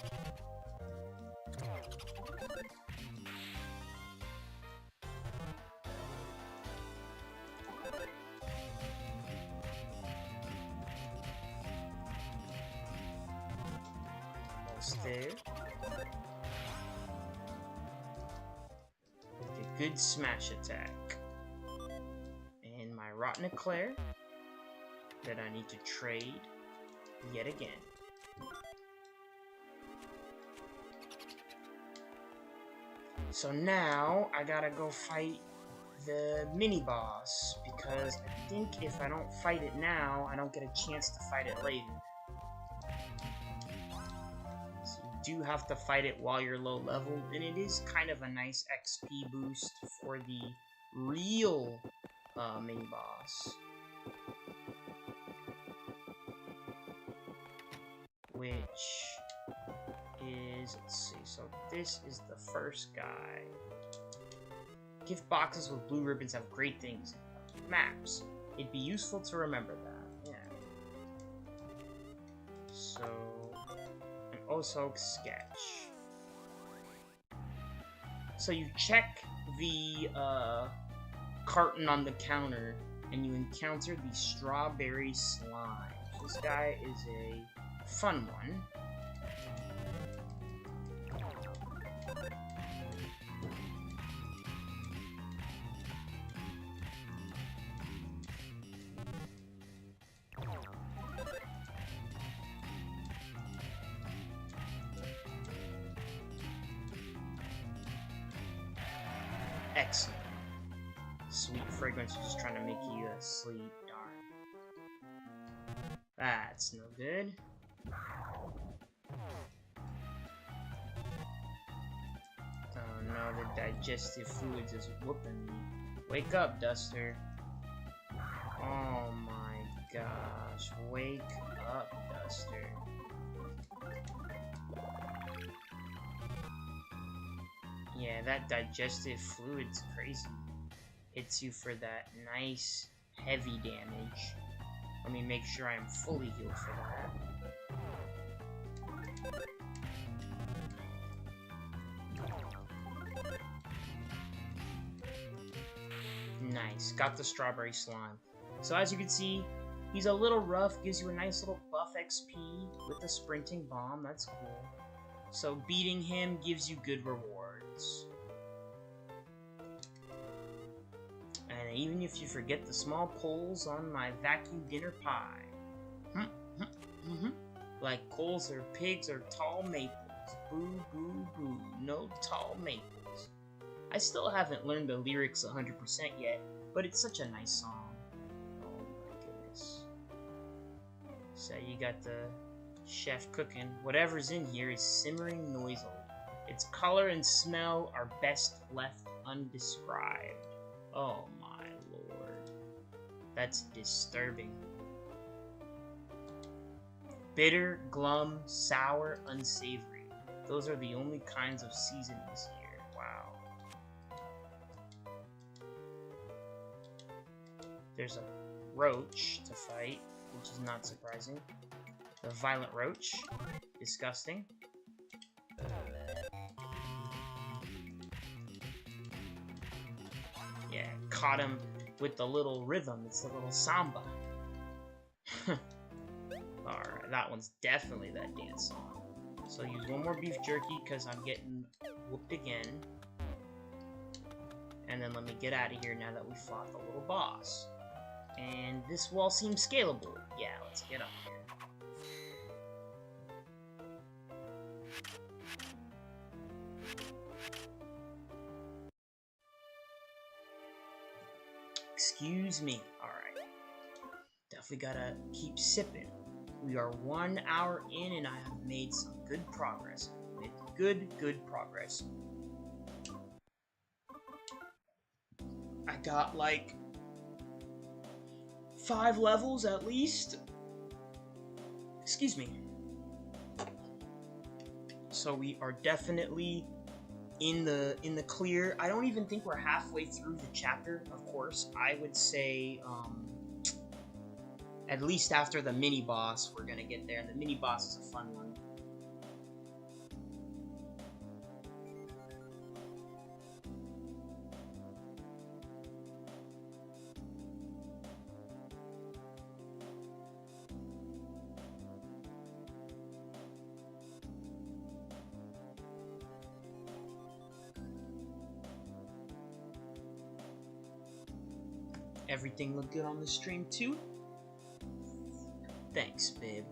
Speaker 1: almost there. With a good smash attack. And my Rotten Eclair that I need to trade yet again. So now I gotta go fight the mini-boss, because I think if I don't fight it now, I don't get a chance to fight it later. So you do have to fight it while you're low level, and it is kind of a nice XP boost for the real mini-boss. Which is, let's see, so this is the first guy. Gift boxes with blue ribbons have great things. Maps. It'd be useful to remember that. Yeah. So, an Osog sketch. So you check the carton on the counter, and you encounter the strawberry slime. This guy is a fun one. Excellent. Sweet fragrance is just trying to make you sleep. Darn. That's no good. Oh no, the digestive fluids is whooping me. Wake up, Duster. Oh my gosh. Wake up, Duster. Yeah, that digestive fluid's crazy. Hits you for that nice, heavy damage. Let me make sure I'm fully healed for that. Nice, got the strawberry slime. So as you can see, he's a little rough, gives you a nice little buff XP with the sprinting bomb, that's cool. So beating him gives you good rewards. And even if you forget the small poles on my vacuum dinner pie. Like coals or pigs or tall maples. Boo, boo, boo. No tall maples. I still haven't learned the lyrics 100% yet, but it's such a nice song. Oh my goodness. So you got the chef cooking. Whatever's in here is simmering noisily. Its color and smell are best left undescribed. Oh my lord. That's disturbing. Bitter, glum, sour, unsavory. Those are the only kinds of seasonings here. Wow. There's a roach to fight, which is not surprising. The violent roach. Disgusting. Yeah, caught him with the little rhythm. It's the little samba. Alright, that one's definitely that dance song. So use one more beef jerky because I'm getting whooped again. And then let me get out of here now that we fought the little boss. And this wall seems scalable. Yeah, let's get up here. Excuse me. Alright. Definitely gotta keep sipping. We are 1 hour in and I have made some good progress. Good progress. I got like 5 levels at least. Excuse me. So we are definitely in the clear. I don't even think we're halfway through the chapter, of course. I would say at least after the mini boss we're gonna get there, and the mini boss is a fun one. Everything look good on the stream too? Thanks, babe.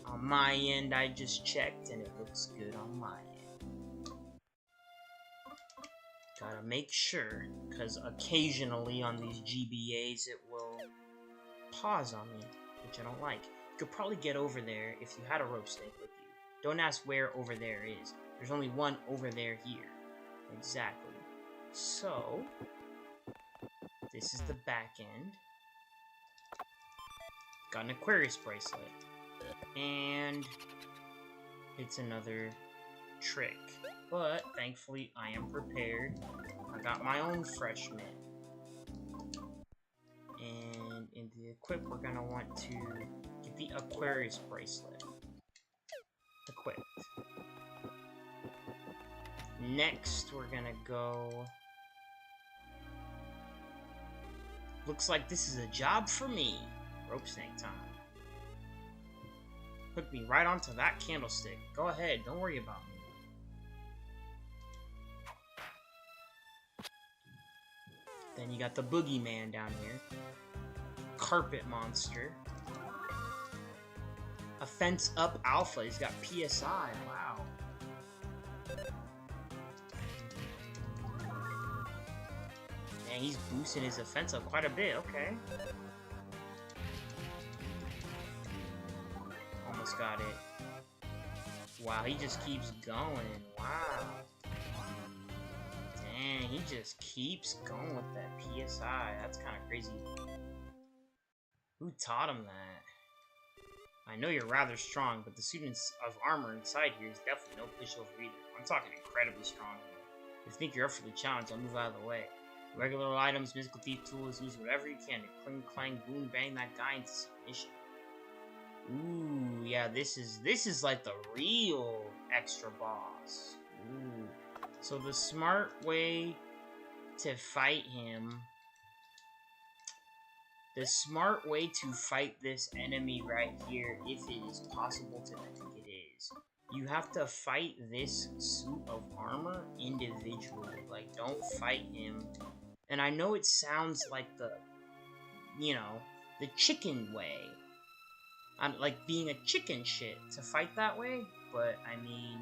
Speaker 1: On my end, I just checked and it looks good on my end. Gotta make sure, because occasionally on these GBAs it will pause on me, which I don't like. You could probably get over there if you had a rope snake with you. Don't ask where over there is. There's only one over there here. Exactly. So, this is the back end. Got an Aquarius bracelet. And it's another trick. But, thankfully, I am prepared. I got my own fresh mint. And in the equip, we're gonna want to get the Aquarius bracelet. Equipped. Next, we're gonna go... Looks like this is a job for me. Rope snake time. Hook me right onto that candlestick. Go ahead, don't worry about me. Then you got the boogeyman down here. Carpet monster. A fence up alpha. He's got PSI. Wow. Man, he's boosting his offense up quite a bit. Okay. Almost got it. Wow, he just keeps going. Wow. Dang, he just keeps going with that PSI. That's kind of crazy. Who taught him that? I know you're rather strong, but the students of armor inside here is definitely no pushover either. I'm talking incredibly strong here. If you think you're up for the challenge, I'll move out of the way. Regular items, mystical thief tools, use whatever you can to cling, clang, boom, bang that guy into submission. Ooh, yeah, this is like the real extra boss. Ooh. So the smart way to fight him... The smart way to fight this enemy right here, if it is possible to think it is, you have to fight this suit of armor individually. Like, don't fight him. And I know it sounds like the, you know, the chicken way. I'm like being a chicken shit to fight that way, but I mean,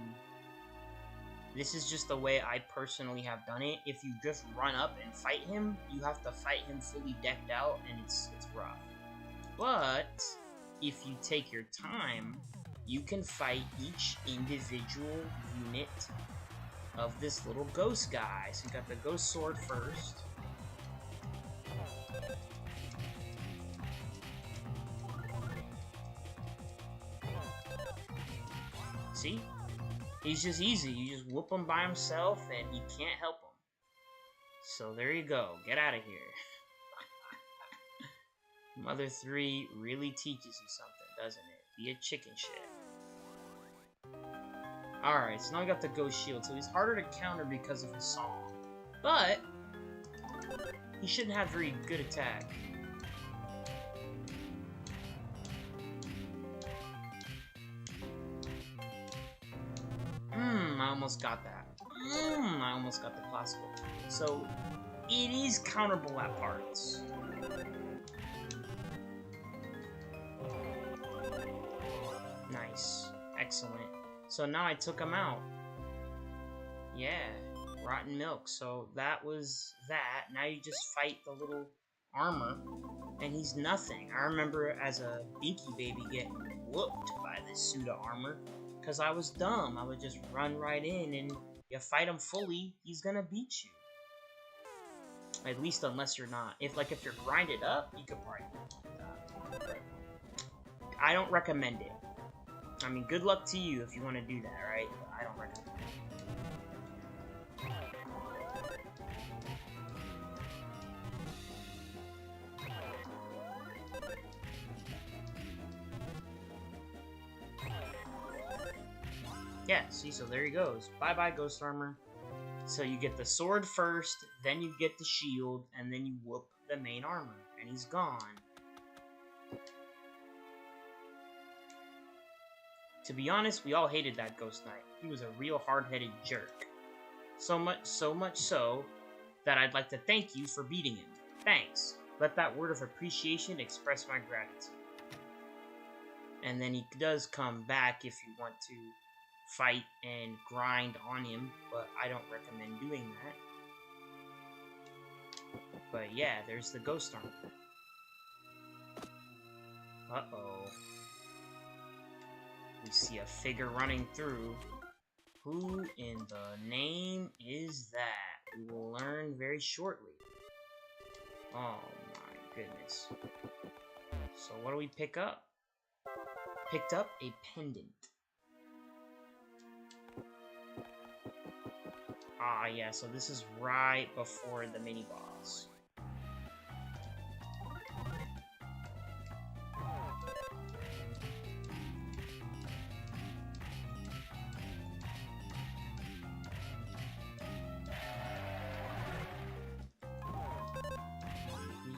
Speaker 1: this is just the way I personally have done it. If you just run up and fight him, you have to fight him fully decked out, and it's rough. But if you take your time, you can fight each individual unit of this little ghost guy. So you got the ghost sword first. See? He's just easy. You just whoop him by himself, and he can't help him. So there you go. Get out of here. Mother 3 really teaches you something, doesn't it? Be a chicken shit. Alright, so now we got the ghost shield. So he's harder to counter because of his song. But he shouldn't have very good attack. I almost got that. I almost got the classical. So, it is counterable at parts. Nice. Excellent. So now I took him out. Yeah. Rotten milk. So that was that. Now you just fight the little armor, and he's nothing. I remember as a Binky baby getting whooped by this suit of armor. Because I was dumb. I would just run right in, and you fight him fully, he's gonna beat you. At least unless you're not. If you're grinded up, you could probably do that. I don't recommend it. I mean, good luck to you if you want to do that, right? But I don't recommend it. Yeah, see, so there he goes. Bye-bye, Ghost Armor. So you get the sword first, then you get the shield, and then you whoop the main armor, and he's gone. To be honest, we all hated that Ghost Knight. He was a real hard-headed jerk. So much so, that I'd like to thank you for beating him. Thanks. Let that word of appreciation express my gratitude. And then he does come back if you want to fight and grind on him, but I don't recommend doing that. But yeah, there's the ghost armor. Uh-oh. We see a figure running through. Who in the name is that? We will learn very shortly. Oh my goodness. So what do we pick up? Picked up a pendant. Ah, yeah, so this is right before the mini-boss.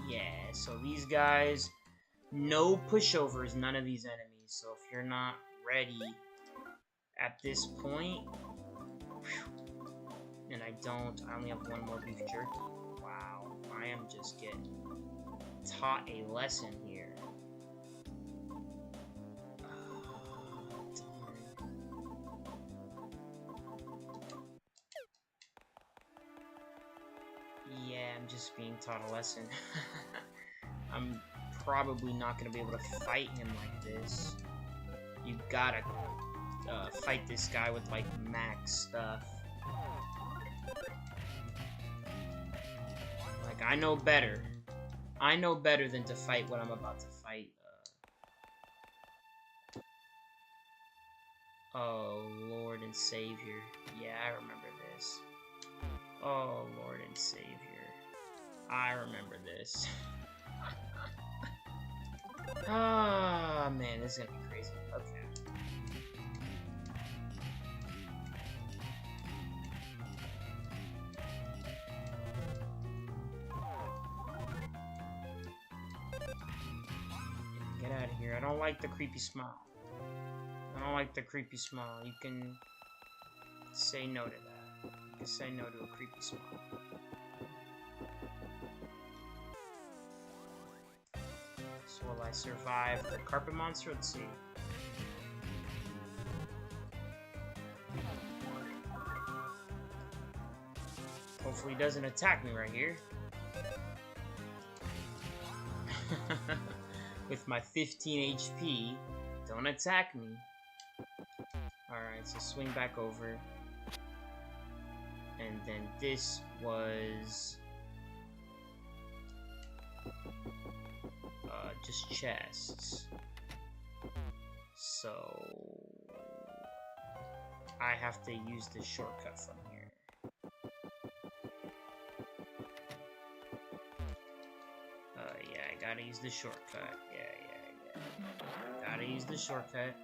Speaker 1: Yeah, so these guys, no pushovers, none of these enemies. So if you're not ready at this point, and I only have one more beef jerky. Wow, I am just getting taught a lesson here. Yeah, I'm just being taught a lesson. I'm probably not going to be able to fight him like this. You gotta fight this guy with, like, max stuff. Like, I know better. I know better than to fight what I'm about to fight. Oh, Lord and Savior. Yeah, I remember this. Oh, Lord and Savior. I remember this. Ah, man, this is gonna be crazy. Okay. Get out of here. I don't like the creepy smile. I don't like the creepy smile. You can say no to that. You can say no to a creepy smile. So will I survive the carpet monster? Let's see. Hopefully he doesn't attack me right here. With my 15 HP, don't attack me. Alright, so swing back over. And then this was... just chests. So... I have to use the shortcut from here. Yeah, I gotta use the shortcut. Yeah. Gotta use the shortcut.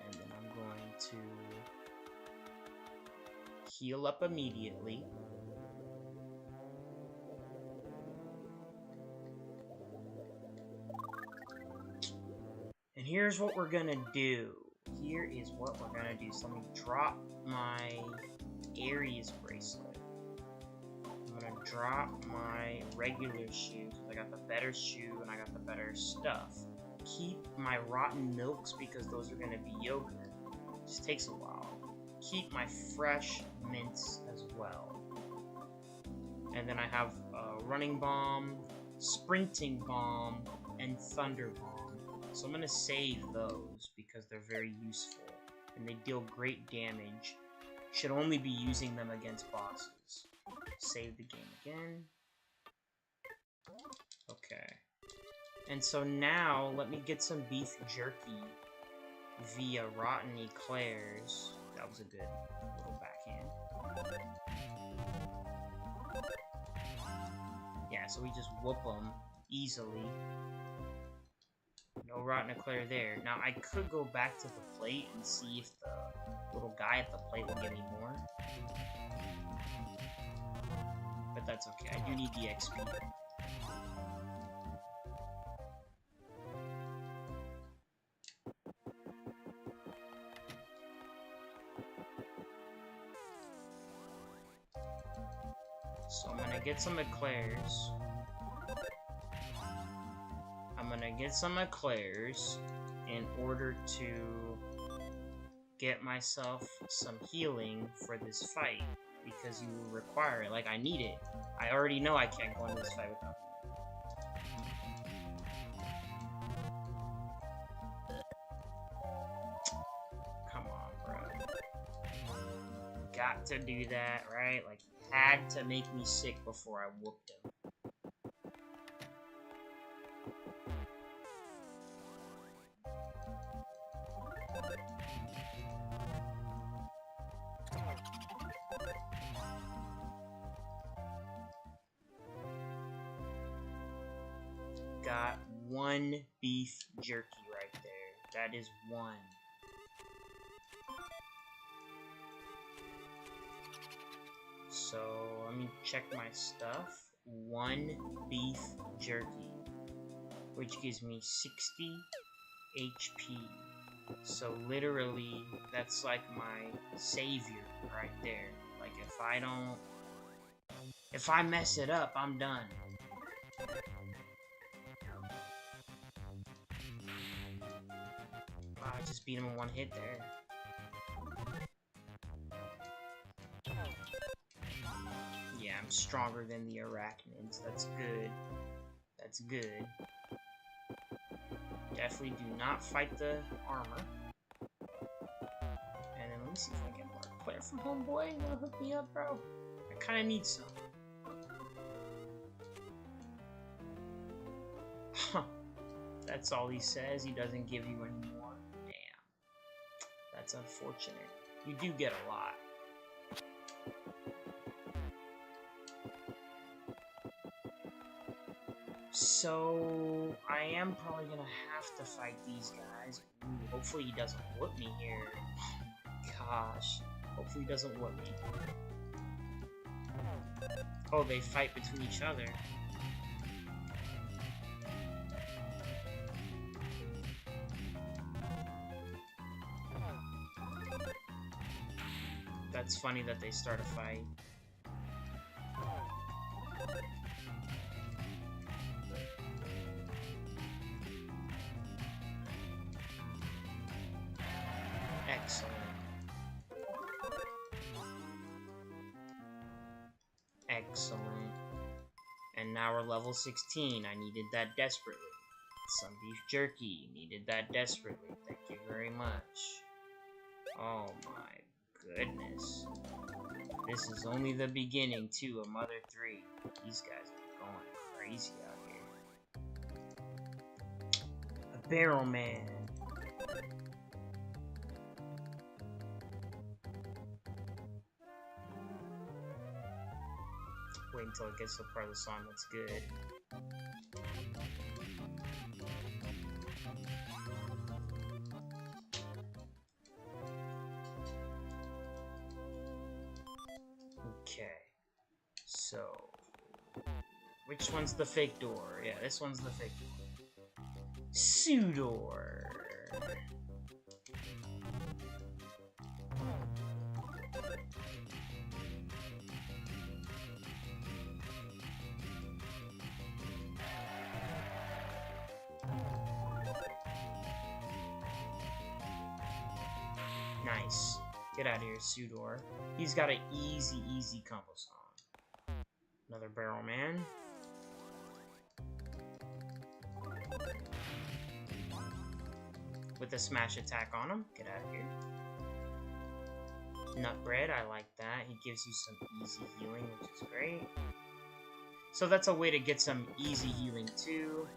Speaker 1: And then I'm going to heal up immediately. And here's what we're gonna do. Here is what we're gonna do. So let me drop my Aries bracelet. I'm gonna drop my regular shoe, because I got the better shoe and I got the better stuff. Keep my rotten milks, because those are gonna be yogurt. It just takes a while. Keep my fresh mints as well. And then I have running bomb, sprinting bomb, and thunder bomb. So I'm gonna save those because they're very useful and they deal great damage. Should only be using them against bosses. Save the game again. Okay. And so now let me get some beef jerky via rotten eclairs. That was a good little backhand. Yeah, so we just whoop them easily. No rotten eclair there. Now, I could go back to the plate and see if the little guy at the plate will give me more. But that's okay. I do need the XP. So I'm gonna get some eclairs. get some eclairs in order to get myself some healing for this fight, because you will require it. Like, I need it. I already know I can't go into this fight without it. Come on, bro. Got to do that, right? Like, had to make me sick before I whooped him. Got one beef jerky right there. That is one. So, let me check my stuff. One beef jerky, which gives me 60 HP. So literally, that's like my savior right there. Like, if I mess it up, I'm done. Wow, I just beat him in one hit there. Yeah, I'm stronger than the arachnids. That's good. That's good. Definitely do not fight the armor. And then let me see if I get more player from Homeboy. You wanna hook me up, bro? I kinda need some. Huh. That's all he says. He doesn't give you any more. Damn. That's unfortunate. You do get a lot. So, I am probably gonna have to fight these guys. Ooh, hopefully he doesn't whoop me here. Gosh. Hopefully he doesn't whoop me. Oh, they fight between each other. That's funny that they start a fight. Excellent. Excellent. And now we're level 16. I needed that desperately. Some beef jerky. Needed that desperately. Thank you very much. Oh my goodness. This is only the beginning, too, of Mother 3. These guys are going crazy out here. A barrel man. Wait until it gets to the part of the song that's good. Okay. So, which one's the fake door? Yeah, this one's the fake door. Sudor. Nice. Get out of here, Sudor. He's got an easy combo song. Another barrel man. With a smash attack on him. Get out of here. Nut bread, I like that. He gives you some easy healing, which is great. So that's a way to get some easy healing too.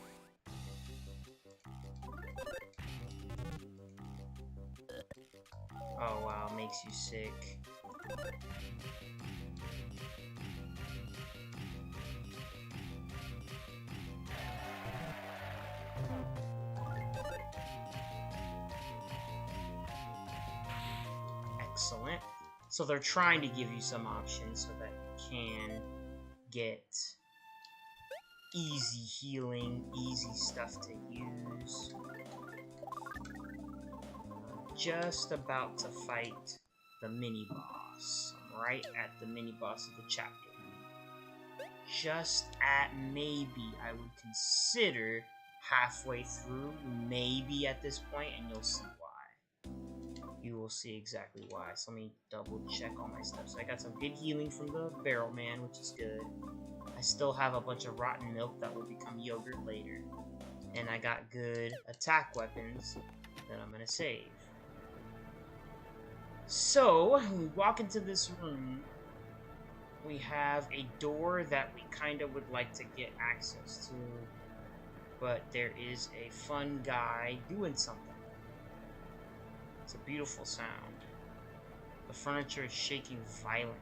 Speaker 1: Oh wow, makes you sick. Excellent. So they're trying to give you some options so that you can get easy healing, easy stuff to use. Just about to fight the mini-boss. I'm right at the mini-boss of the chapter. Just at maybe I would consider halfway through, maybe at this point, and you'll see why. You will see exactly why. So let me double check all my stuff. So I got some good healing from the Barrel Man, which is good. I still have a bunch of rotten milk that will become yogurt later. And I got good attack weapons that I'm gonna save. So, we walk into this room. We have a door that we kind of would like to get access to. But there is a fun guy doing something. It's a beautiful sound. The furniture is shaking violently.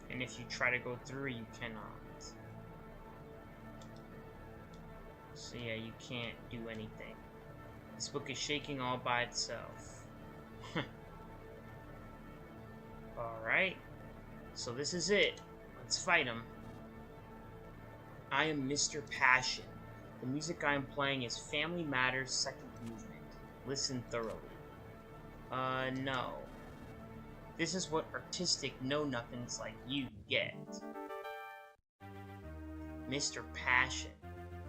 Speaker 1: And if you try to go through, you cannot. So yeah, you can't do anything. This book is shaking all by itself. Alright. So this is it. Let's fight him. I am Mr. Passion. The music I am playing is Family Matters' second movement. Listen thoroughly. No. This is what artistic know-nothings like you get. Mr. Passion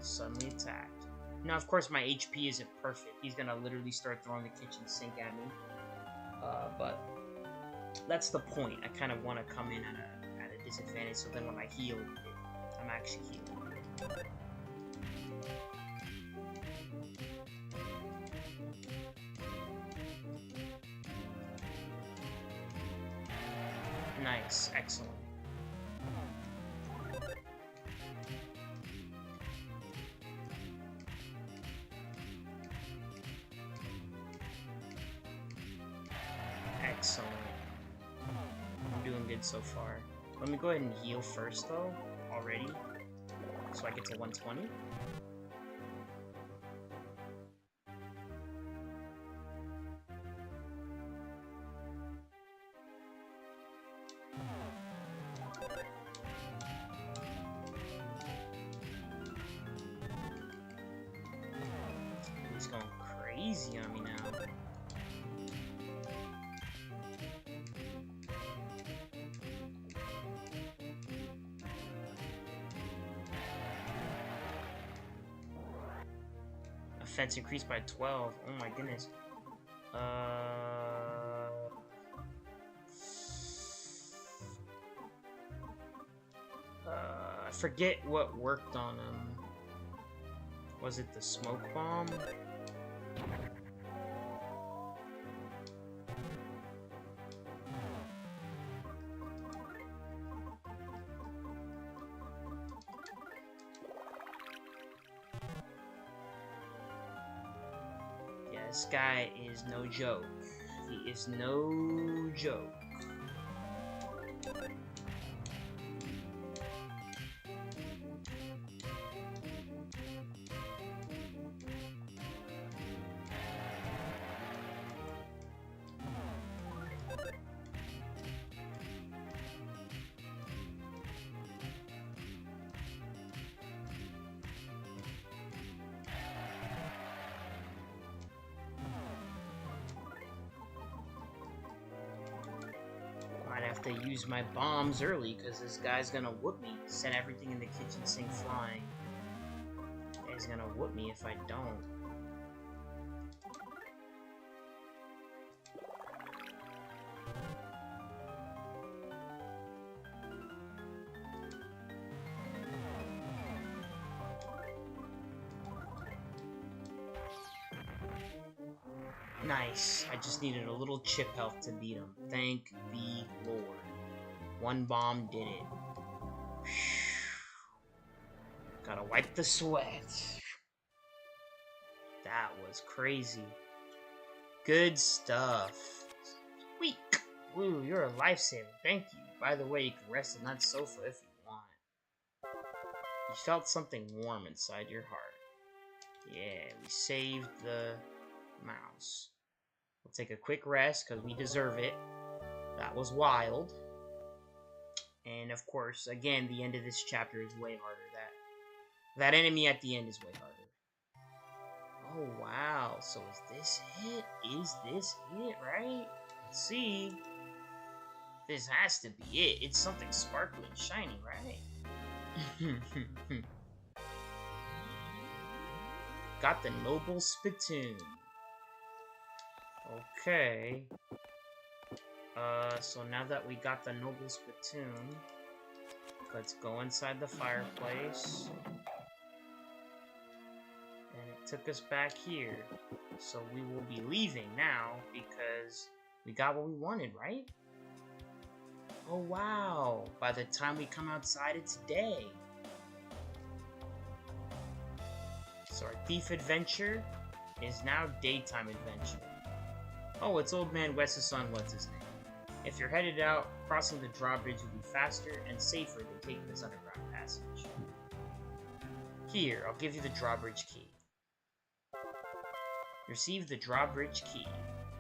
Speaker 1: suddenly attacked. Now, of course, my HP isn't perfect. He's gonna literally start throwing the kitchen sink at me. But that's the point. I kind of want to come in at a disadvantage, so then when I heal, I'm actually healing. Nice, excellent. Excellent. I'm doing good so far. Let me go ahead and heal first, though, already. So I get to 120. He's going crazy on me now. Offense increased by 12. Oh my goodness. I forget what worked on him. Was it the smoke bomb? Yeah, this guy is no joke. He is no joke. Might have to use my bombs early because this guy's gonna whoop me. Send everything in the kitchen sink flying. He's gonna whoop me if I don't. Nice. I just needed a little chip health to beat him. Thank the Lord. One bomb did it. Gotta wipe the sweat. That was crazy. Good stuff. Squeak. Woo, you're a lifesaver. Thank you. By the way, you can rest on that sofa if you want. You felt something warm inside your heart. Yeah, we saved the mouse. We'll take a quick rest because we deserve it. That was wild. And of course, again, the end of this chapter is way harder. That enemy at the end is way harder. Oh wow, so is this it? Is this it, right? Let's see. This has to be it. It's something sparkly and shiny, right? got the noble spittoon. Okay. So now that we got the noble spittoon, let's go inside the fireplace. And it took us back here. So we will be leaving now because we got what we wanted, right? Oh wow! By the time we come outside, it's day. So our thief adventure is now daytime adventure. Oh, it's Old Man Wes's son, what's his name? If you're headed out, crossing the drawbridge will be faster and safer than taking this underground passage. Here, I'll give you the drawbridge key. Receive the drawbridge key.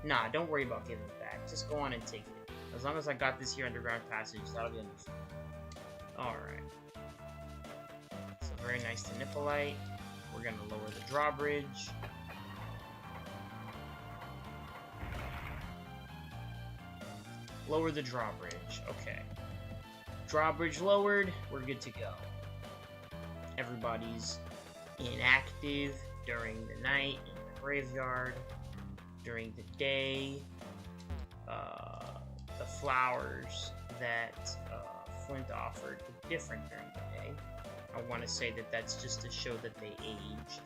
Speaker 1: Nah, don't worry about giving it back. Just go on and take it. As long as I got this here underground passage, that'll be enough. Alright. So very nice to Nippolite. We're gonna lower the drawbridge. Lower the drawbridge. Okay. Drawbridge lowered. We're good to go. Everybody's inactive during the night in the graveyard. During the day, the flowers that Flint offered were different during the day. I want to say that that's just to show that they aged.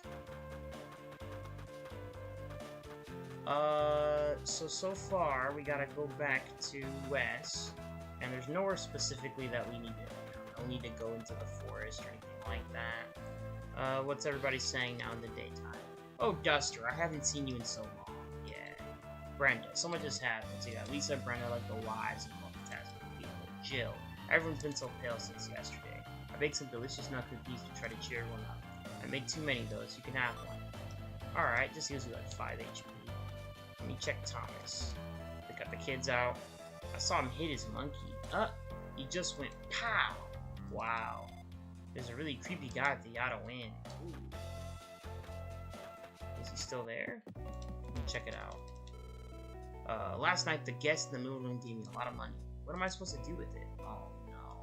Speaker 1: So far, we gotta go back to West, and there's nowhere specifically that we need to. Don't need to go into the forest or anything like that. What's everybody saying now in the daytime? Oh, Duster, I haven't seen you in so long. Yeah. Brenda, so much has happened. So you got Lisa, Brenda, like the wives of multitasking people. Jill, everyone's been so pale since yesterday. I baked some delicious nut cookies to try to cheer everyone up. I made too many though, so you can have one. Alright, just gives you like 5 HP. Let me check Thomas. They got the kids out. I saw him hit his monkey. He just went pow! Wow. There's a really creepy guy at the Yada Inn. Ooh. Is he still there? Let me check it out. Last night the guest in the middle room gave me a lot of money. What am I supposed to do with it? Oh no.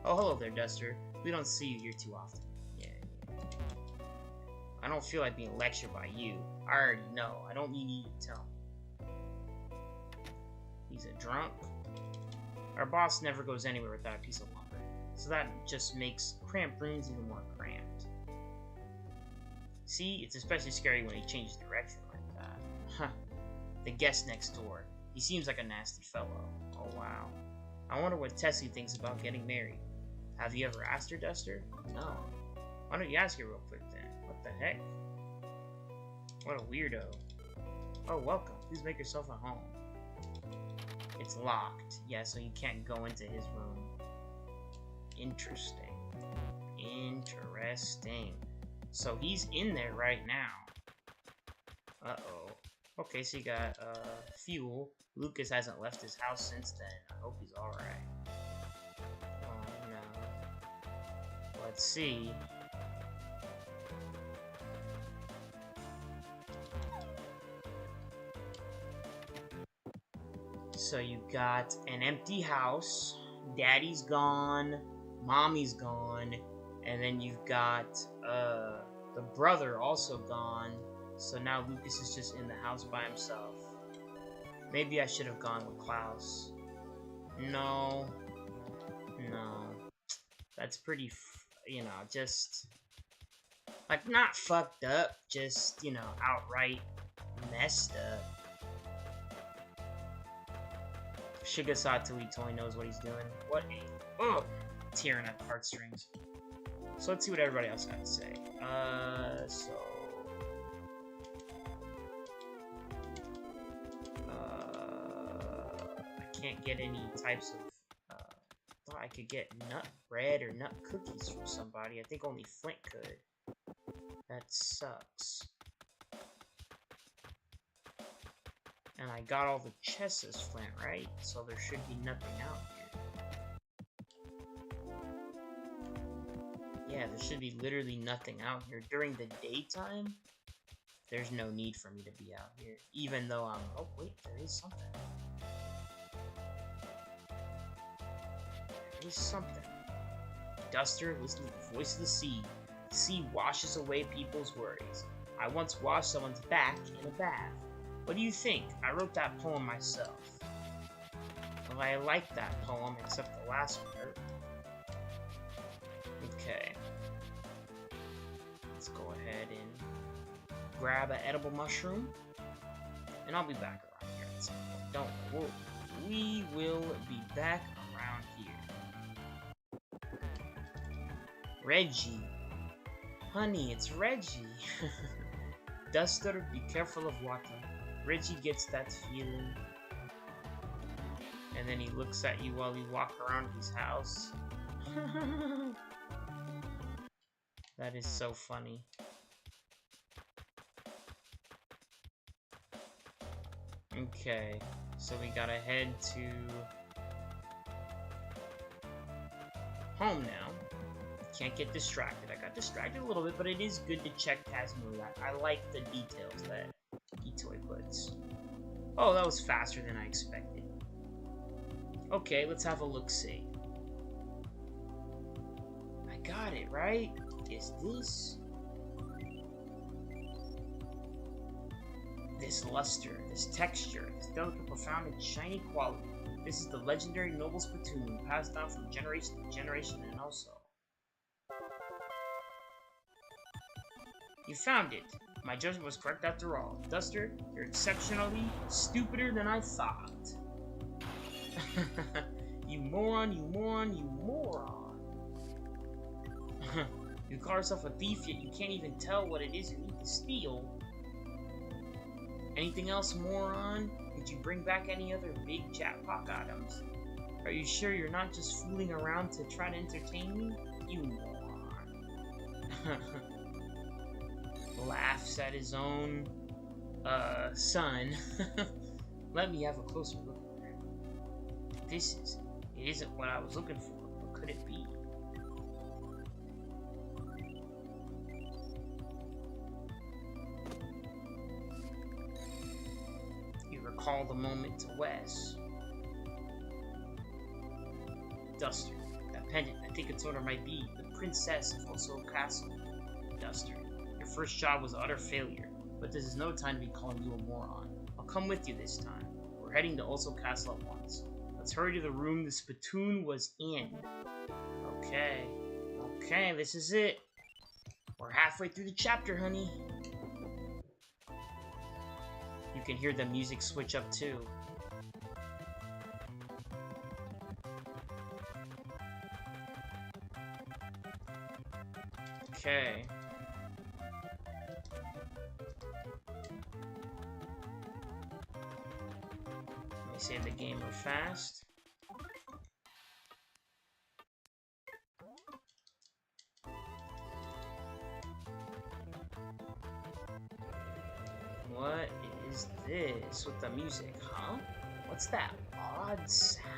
Speaker 1: Oh, hello there, Duster. We don't see you here too often. Yeah. I don't feel like being lectured by you. I already know. I don't need you to tell me. He's a drunk. Our boss never goes anywhere without a piece of lumber. So that just makes cramped rooms even more cramped. See, it's especially scary when he changes direction like that. Huh. The guest next door. He seems like a nasty fellow. Oh wow. I wonder what Tessie thinks about getting married. Have you ever asked her, Duster? No. Why don't you ask her real quick then? What the heck? What a weirdo. Oh, welcome. Please make yourself at home. It's locked. Yeah, so you can't go into his room. Interesting. Interesting. So he's in there right now. Uh-oh. Okay, so you got, fuel. Lucas hasn't left his house since then. I hope he's alright. Oh, no. Let's see. So you got an empty house. Daddy's gone. Mommy's gone. And then you've got, the brother also gone. So now Lucas is just in the house by himself. Maybe I should have gone with Klaus. No. No. That's pretty, you know, just... like, not fucked up. Just, you know, outright messed up. Shigesato totally knows what he's doing. What a... oh! Tearing at the heartstrings. So let's see what everybody else got to say. I can't get any types of, thought I could get nut bread or nut cookies from somebody. I think only Flint could. That sucks. And I got all the chests as Flint, right? So there should be nothing out here. Yeah, there should be literally nothing out here. During the daytime, there's no need for me to be out here. Even though I'm... oh, wait, there is something. There is something. Duster, listen to the voice of the sea. sea washes away people's worries. I once washed someone's back in a bath. What do you think? I wrote that poem myself. Well, I like that poem, except the last part. Okay. Let's go ahead and grab an edible mushroom. And I'll be back around here at some point. Don't worry. We will be back around here. Reggie. Honey, it's Reggie. Duster, be careful of water. Reggie gets that feeling. And then he looks at you while you walk around his house. That is so funny. Okay, so we gotta head to home now. Can't get distracted. I got distracted a little bit, but it is good to check Kazmoo. I like the details that Itoy puts. Oh, that was faster than I expected. Okay, let's have a look-see. I got it, right? Is this? This luster, this texture, this delicate, profound, and shiny quality. This is the legendary noble spittoon, passed down from generation to generation, and also... You found it! My judgment was correct after all. Duster, you're exceptionally stupider than I thought. You moron, you moron, you moron. You call yourself a thief, yet you can't even tell what it is you need to steal. Anything else, moron? Did you bring back any other big jackpot items? Are you sure you're not just fooling around to try to entertain me? You moron. Laughs at his own, son. Let me have a closer look at it. It isn't what I was looking for, but could it be? You recall the moment to Wes. Duster, that pendant, I think its owner might be the Princess of Oso Castle. Duster, your first job was an utter failure, but this is no time to be calling you a moron. I'll come with you this time. We're heading to Oso Castle at once. Let's hurry to the room the spittoon was in. Okay. Okay, this is it. We're halfway through the chapter, honey. You can hear the music switch up too. Okay. Let me save the game real fast. What is this with the music, huh? What's that odd sound?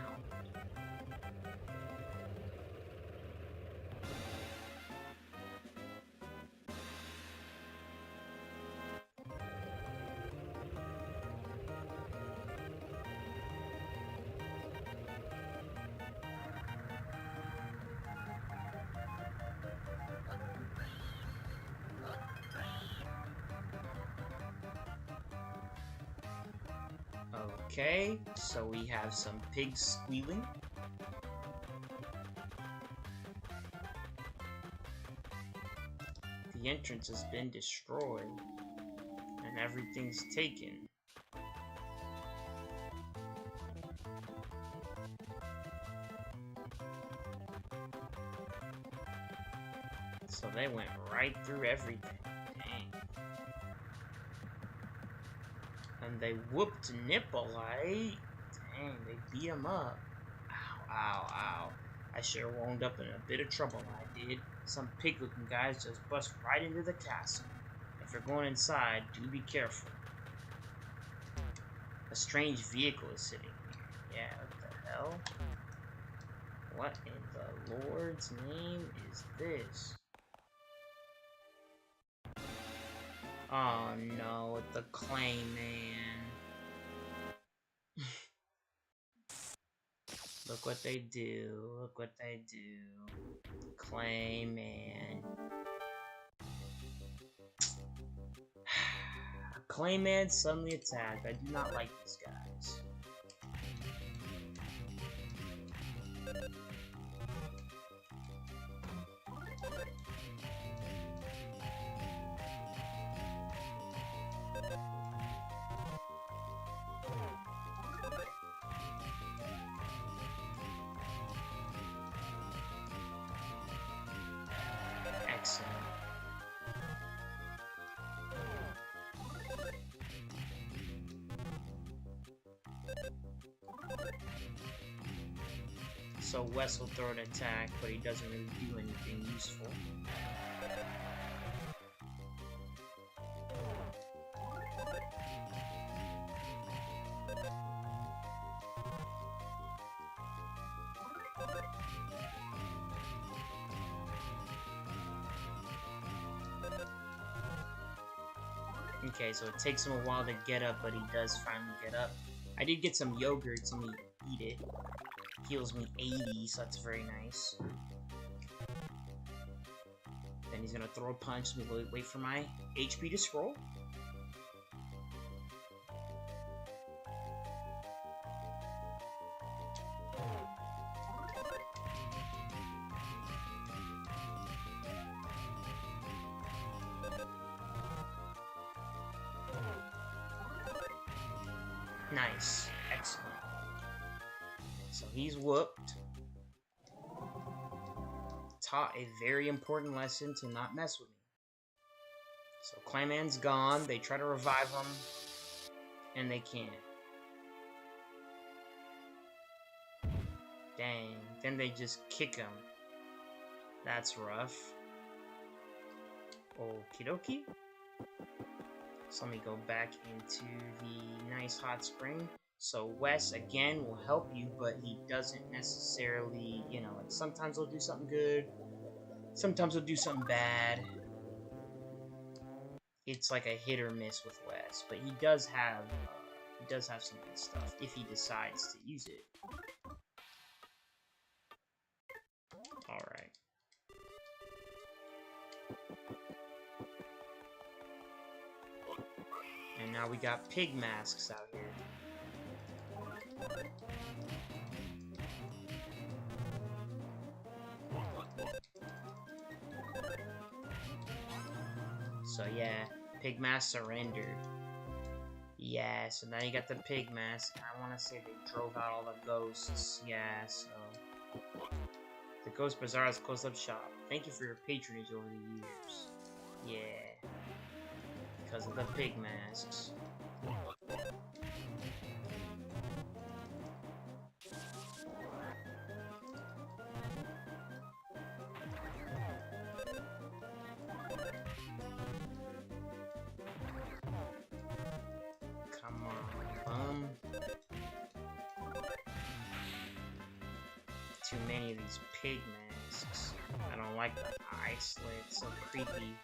Speaker 1: Okay, so we have some pigs squealing. The entrance has been destroyed, and everything's taken. So they went right through everything. Dang. And they whooped Nippolite. Dang, they beat him up. Ow, ow, ow. I sure wound up in a bit of trouble, I did. Some pig-looking guys just bust right into the castle. If you're going inside, do be careful. A strange vehicle is sitting here. Yeah, what the hell? What in the Lord's name is this? Oh no, the Clay Man. Look what they do. Look what they do. Clay Man. Clayman suddenly attacked. I do not like these guys. Excellent. So Wes will throw an attack, but he doesn't really do anything useful. Okay, so it takes him a while to get up, but he does finally get up. I did get some yogurt, so I'm gonna eat it. Heals me 80, so that's very nice. Then he's gonna throw a punch, so we wait for my HP to scroll. Nice. Excellent. So he's whooped. Taught a very important lesson to not mess with me. So Clayman's gone. They try to revive him. And they can't. Dang. Then they just kick him. That's rough. Okie dokie. So let me go back into the nice hot spring. So Wes, again, will help you, but he doesn't necessarily, you know, like sometimes he'll do something good, sometimes he'll do something bad. It's like a hit or miss with Wes, but he does have some good stuff if he decides to use it. Alright. And now we got pig masks out here. So yeah, pig mask surrendered. Yeah, so now you got the pig mask. I want to say they drove out all the ghosts. Yeah, so the Ghost Bazaar has closed up shop. Thank you for your patronage over the years. Yeah, because of the pig masks. Come on, too many of these pig masks. I don't like the eye slit, it's so creepy.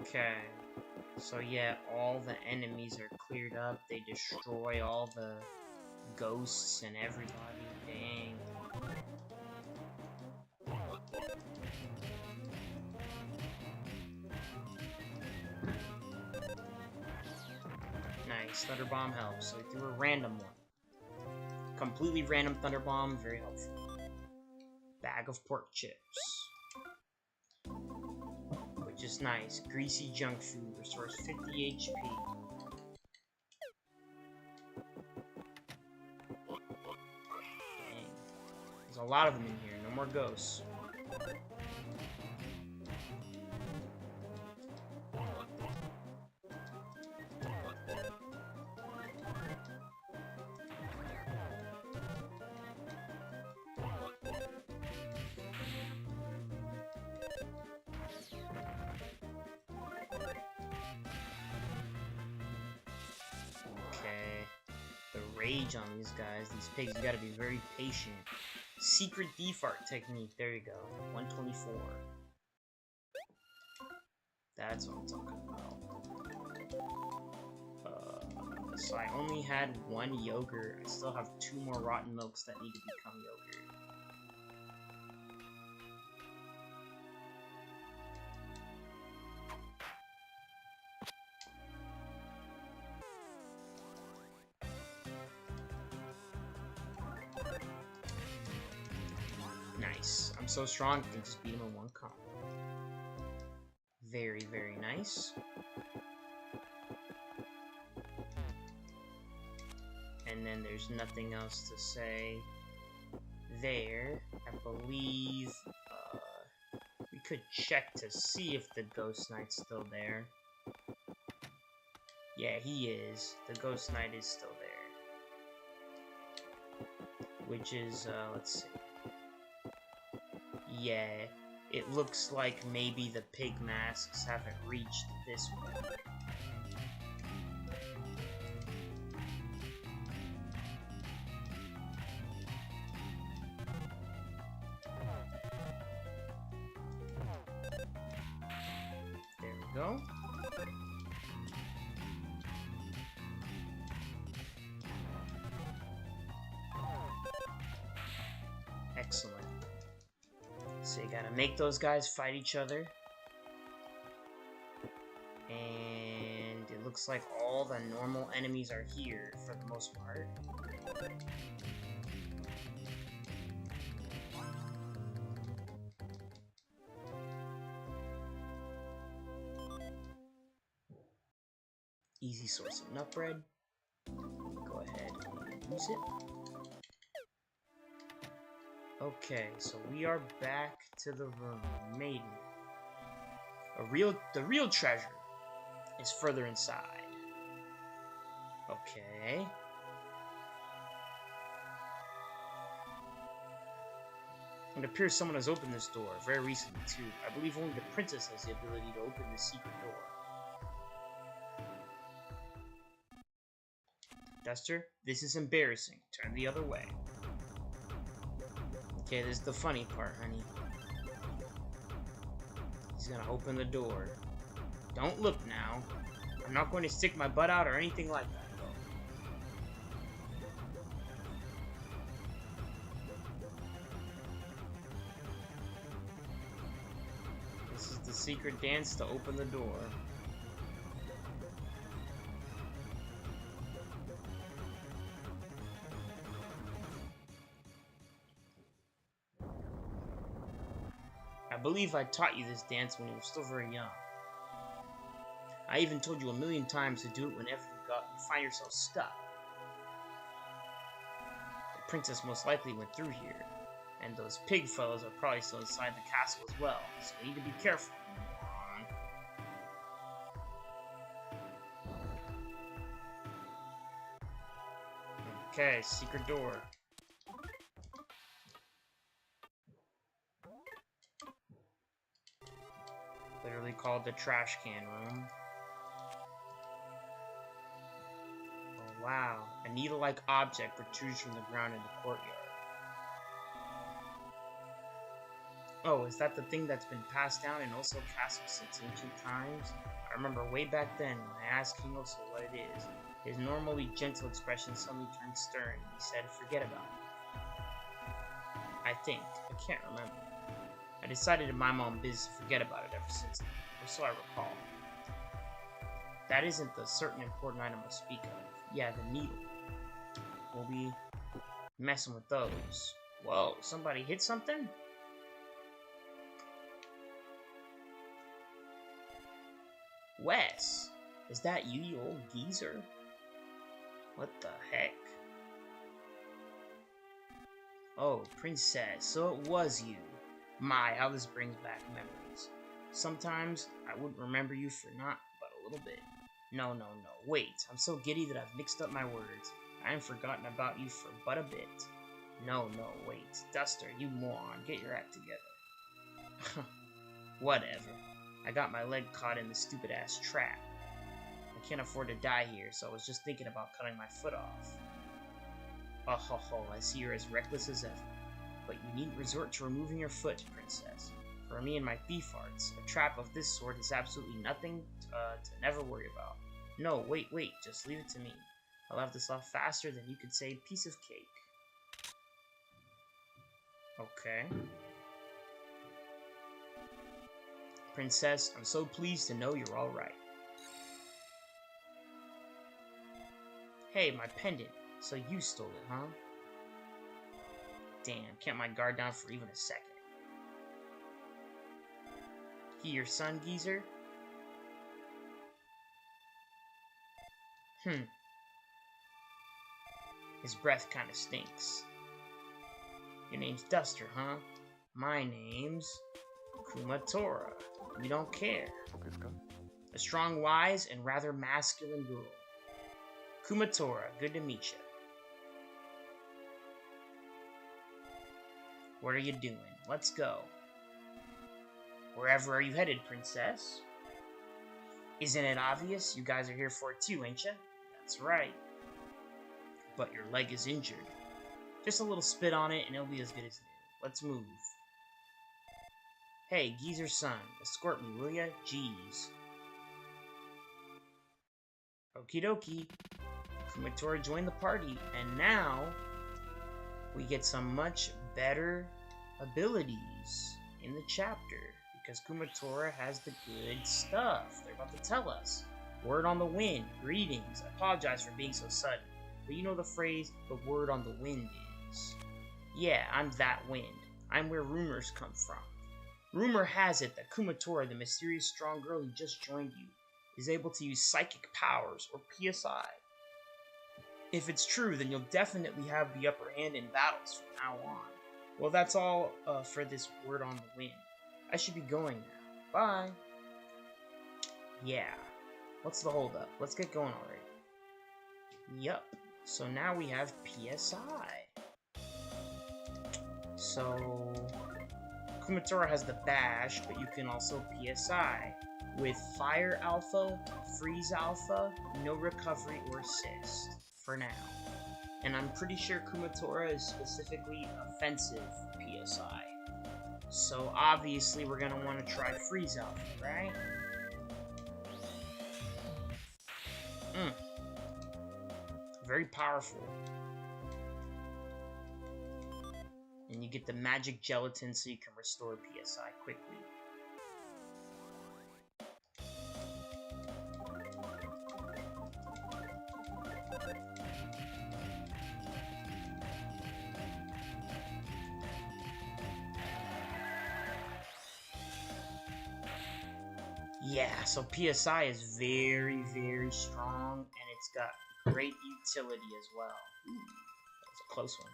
Speaker 1: Okay, so yeah, all the enemies are cleared up. They destroy all the ghosts and everybody. Dang. Nice, Thunder Bomb helps. So he threw a random one. Completely random Thunder Bomb, very helpful. Bag of pork chips. Which is nice. Greasy junk food, restores 50 HP. Dang. There's a lot of them in here, no more ghosts. Rage on these guys, these pigs. You gotta be very patient. Secret defart technique. There you go. 124. That's what I'm talking about. So I only had one yogurt. I still have 2 more rotten milks that need to become yogurt. I'm so strong, I can just beat him in one combo. Very, very nice. And then there's nothing else to say there. I believe we could check to see if the Ghost Knight's still there. Yeah, he is. The Ghost Knight is still there. Which is, let's see. Yeah, it looks like maybe the pig masks haven't reached this way. There we go. Excellent. So you gotta make those guys fight each other. And it looks like all the normal enemies are here for the most part. Easy source of nut bread. Go ahead and use it. Okay, so we are back to the room. Maiden. The real treasure is further inside. Okay. It appears someone has opened this door very recently too. I believe only the princess has the ability to open this secret door. Duster, this is embarrassing. Turn the other way. Okay, this is the funny part, honey. He's gonna open the door. Don't look now. I'm not going to stick my butt out or anything like that, though. This is the secret dance to open the door. I believe I taught you this dance when you were still very young. I even told you 1,000,000 times to do it whenever you find yourself stuck. The princess most likely went through here, and those pig fellows are probably still inside the castle as well, so you need to be careful. Okay, secret door. Literally called the trash can room. Oh wow, a needle-like object protrudes from the ground in the courtyard. Oh, is that the thing that's been passed down in Oso Castle since ancient times? I remember way back then when I asked King Oso what it is. His normally gentle expression suddenly turned stern and he said, "Forget about it." I think. I can't remember. I decided to mind my own business to forget about it ever since then, or so I recall. That isn't the certain important item I speak of. Yeah, the needle. We'll be messing with those. Whoa, somebody hit something? Wes, is that you old geezer? What the heck? Oh, princess, so it was you. My, how this brings back memories. Sometimes I wouldn't remember you for not but a little bit. No, wait, I'm so giddy that I've mixed up my words. I haven't forgotten about you for but a bit. No, wait, Duster, you moron, get your act together. Whatever. I got my leg caught in the stupid-ass trap. I can't afford to die here, so I was just thinking about cutting my foot off. Oh ho ho, I see you're as reckless as ever. But you needn't resort to removing your foot, princess. For me and my thief arts, a trap of this sort is absolutely nothing to never worry about. No, wait, just leave it to me. I'll have this off faster than you could say piece of cake. Okay. Princess, I'm so pleased to know you're alright. Hey, my pendant. So you stole it, huh? Damn, kept my guard down for even a second. He your son, geezer? His breath kinda stinks. Your name's Duster, huh? My name's Kumatora. We don't care. A strong, wise, and rather masculine girl. Kumatora, good to meet you. What are you doing? Let's go. Wherever are you headed, princess? Isn't it obvious? You guys are here for it too, ain't ya? That's right. But your leg is injured. Just a little spit on it and it'll be as good as new. Let's move. Hey, geezer's son, escort me, will ya? Jeez. Okie dokie. Kumatora joined the party, and now we get some much better abilities in the chapter because Kumatora has the good stuff. They're about to tell us. Word on the wind. Greetings. I apologize for being so sudden, but you know the phrase, the word on the wind is. Yeah, I'm that wind. I'm where rumors come from. Rumor has it that Kumatora, the mysterious strong girl who just joined you, is able to use psychic powers, or PSI. If it's true, then you'll definitely have the upper hand in battles from now on. Well, that's all for this word on the wind. I should be going now. Bye. Yeah. What's the holdup? Let's get going already. Yup. So now we have PSI. So Kumatora has the bash, but you can also PSI. With Fire Alpha, Freeze Alpha, no recovery or assist. For now. And I'm pretty sure Kumatora is specifically offensive PSI. So obviously we're gonna want to try Freeze Alpha, right? Very powerful. And you get the magic gelatin so you can restore PSI quickly. Yeah, so PSI is very, very strong, and it's got great utility as well. Ooh, that was a close one.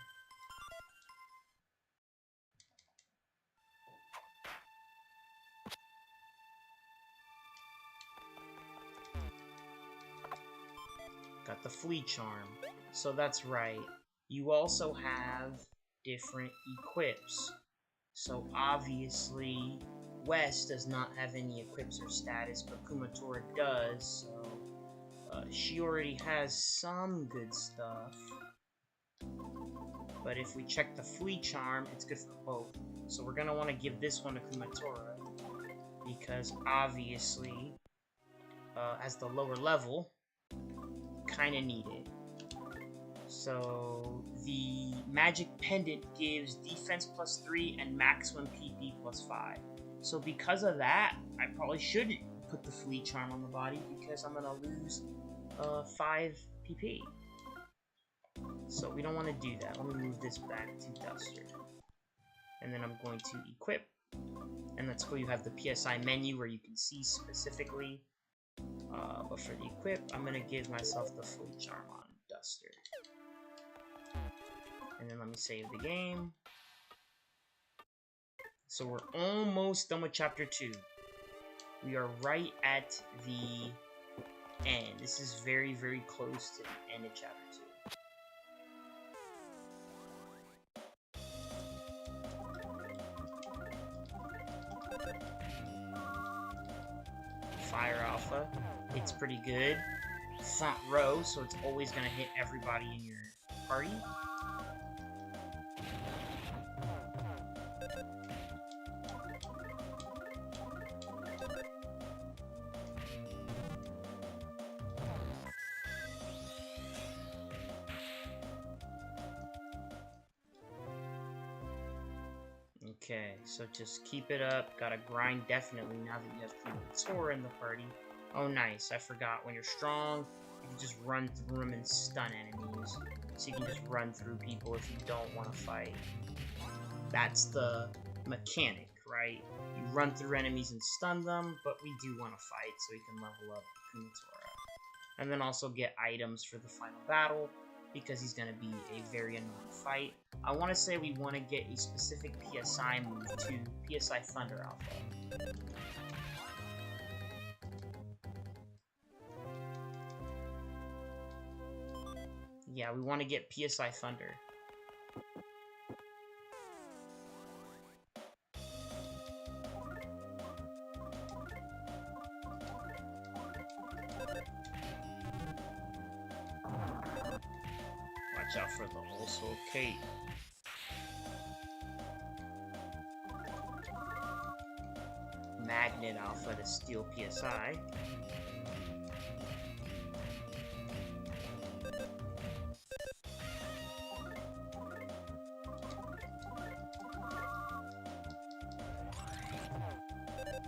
Speaker 1: Got the Flea Charm. So that's right. You also have different equips. So obviously, West does not have any equips or status, but Kumatora does, so she already has some good stuff. But if we check the Flea Charm, it's good for both. So we're going to want to give this one to Kumatora, because obviously, as the lower level, kind of need it. So the Magic Pendant gives defense +3 and maximum PP +5. So because of that, I probably shouldn't put the Flea Charm on the body because I'm gonna lose 5 PP. So we don't want to do that. Let me move this back to Duster. And then I'm going to equip. And that's cool, you have the PSI menu where you can see specifically. But for the equip, I'm gonna give myself the Flea Charm on Duster. And then let me save the game. So we're almost done with Chapter 2. We are right at the end. This is very, very close to the end of Chapter 2. Fire Alpha. It's pretty good. Front row, so it's always going to hit everybody in your party. Okay, so just keep it up. Gotta grind definitely now that you have Kumatora in the party. Oh, nice. I forgot. When you're strong, you can just run through them and stun enemies. So you can just run through people if you don't want to fight. That's the mechanic, right? You run through enemies and stun them, but we do want to fight so we can level up Kumatora. And then also get items for the final battle, because he's going to be a very annoying fight. I want to say we want to get a specific PSI move to PSI Thunder Alpha. Yeah, we want to get PSI Thunder. Watch out for the also Kate. Magnet Alpha to steal PSI.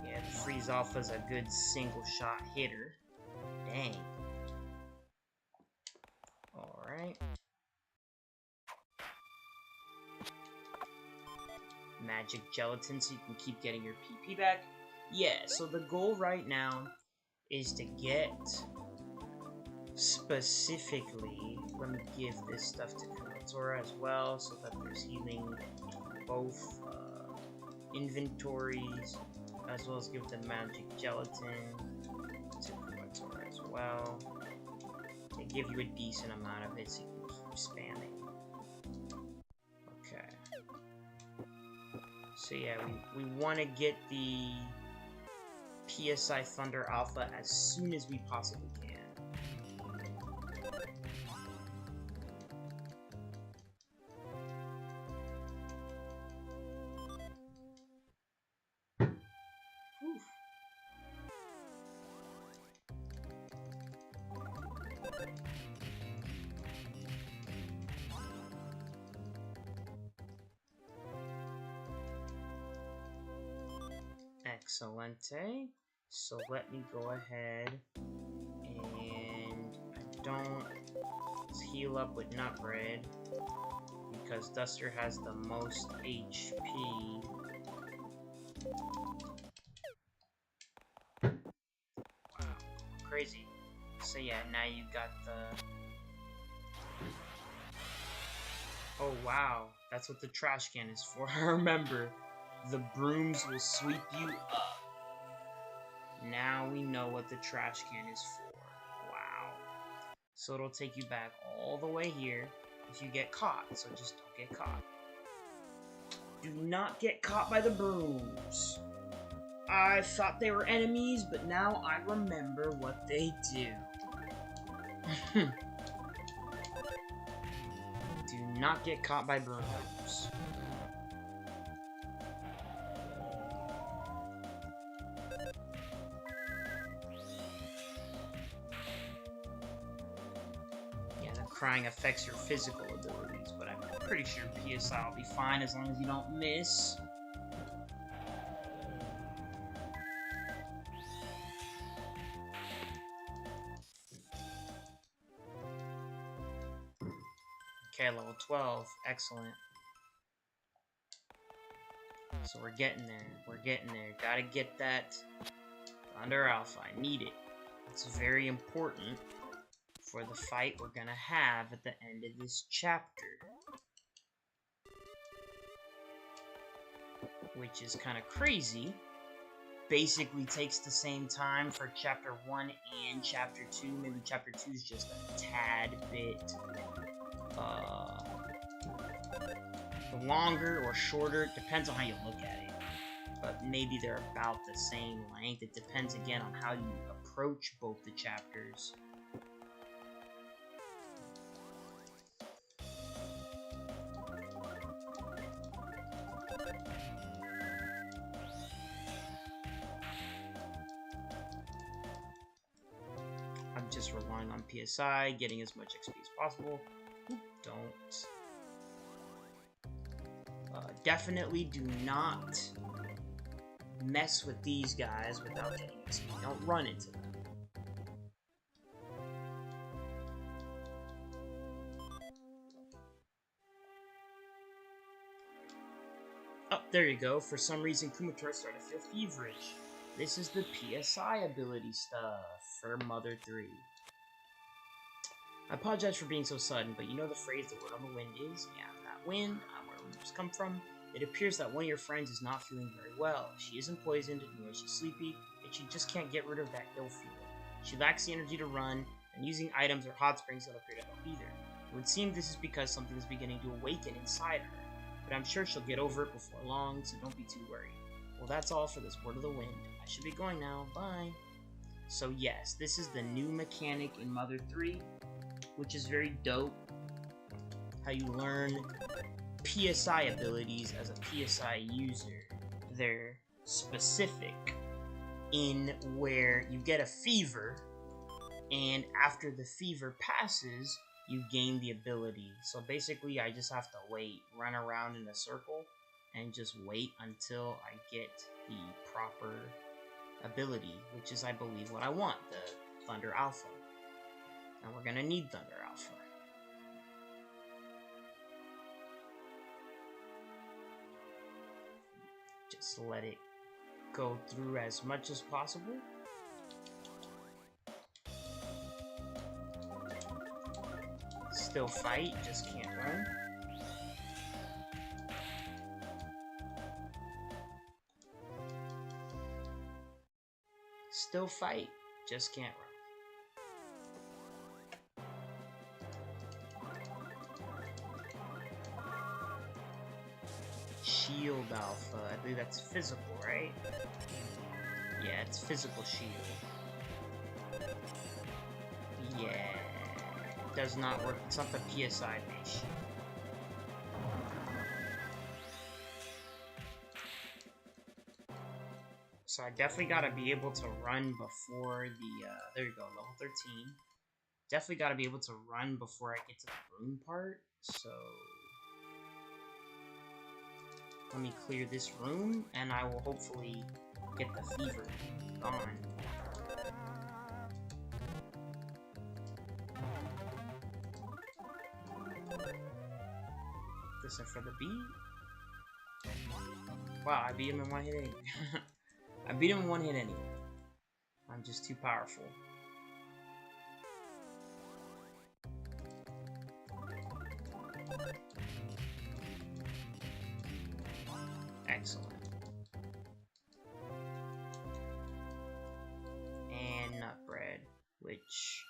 Speaker 1: Yeah, the Freeze Alpha's a good single shot hitter. Dang. Alright. Magic Gelatin so you can keep getting your PP back. Yeah, so the goal right now is to get specifically, let me give this stuff to Kumatora as well so that there's healing in both inventories, as well as give the Magic Gelatin to Kumatora as well. They give you a decent amount of it so you can keep spamming. Okay. So yeah, we want to get the PSI Thunder Alpha as soon as we possibly can. Oof. Excelente. So let me go ahead and I don't heal up with Nutbread because Duster has the most HP. Wow, crazy. So yeah, now you got the... Oh wow, that's what the trash can is for. Remember, the brooms will sweep you up. Now we know what the trash can is for. Wow. So it'll take you back all the way here if you get caught, so just don't get caught. Do not get caught by the brooms. I thought they were enemies, but now I remember what they do. Do not get caught by brooms. Crying affects your physical abilities, but I'm pretty sure PSI will be fine as long as you don't miss. Okay, level 12. Excellent. So we're getting there. We're getting there. Gotta get that Thunder Alpha. I need it. It's very important for the fight we're gonna have at the end of this chapter. Which is kind of crazy. Basically takes the same time for chapter 1 and chapter 2. Maybe chapter 2 is just a tad bit longer or shorter. It depends on how you look at it. But maybe they're about the same length. It depends again on how you approach both the chapters. I'm just relying on PSI, getting as much XP as possible. Don't. Definitely do not mess with these guys without getting XP. Don't run into them. Oh, there you go. For some reason, Kumatora started to feel feverish. This is the PSI ability stuff for Mother 3. I apologize for being so sudden, but you know the phrase, the word on the wind is? Yeah, that wind, where rumors come from. It appears that one of your friends is not feeling very well. She isn't poisoned, nor is she sleepy, and she just can't get rid of that ill feeling. She lacks the energy to run, and using items or hot springs don't appear to help either. It would seem this is because something is beginning to awaken inside her, but I'm sure she'll get over it before long, so don't be too worried. Well, that's all for this Word of the Wind. I should be going now. Bye. So yes, this is the new mechanic in Mother 3, which is very dope. How you learn PSI abilities as a PSI user. They're specific in where you get a fever, and after the fever passes, you gain the ability. So basically, I just have to wait, run around in a circle, and just wait until I get the proper ability, which is, I believe, what I want, the Thunder Alpha. And we're gonna need Thunder Alpha. Just let it go through as much as possible. Still fight, just can't run. Still fight, just can't run. Shield Alpha, I believe that's physical, right? Yeah, it's physical shield. Yeah, it does not work. It's not the PSI based shield. So I definitely gotta be able to run before the, there you go, level 13. Definitely gotta be able to run before I get to the room part, so... Let me clear this room, and I will hopefully get the fever gone. Listen for the beat. Wow, I beat him in one hit anyway. I beat him in one hit anyway. I'm just too powerful. Excellent. And nut bread, which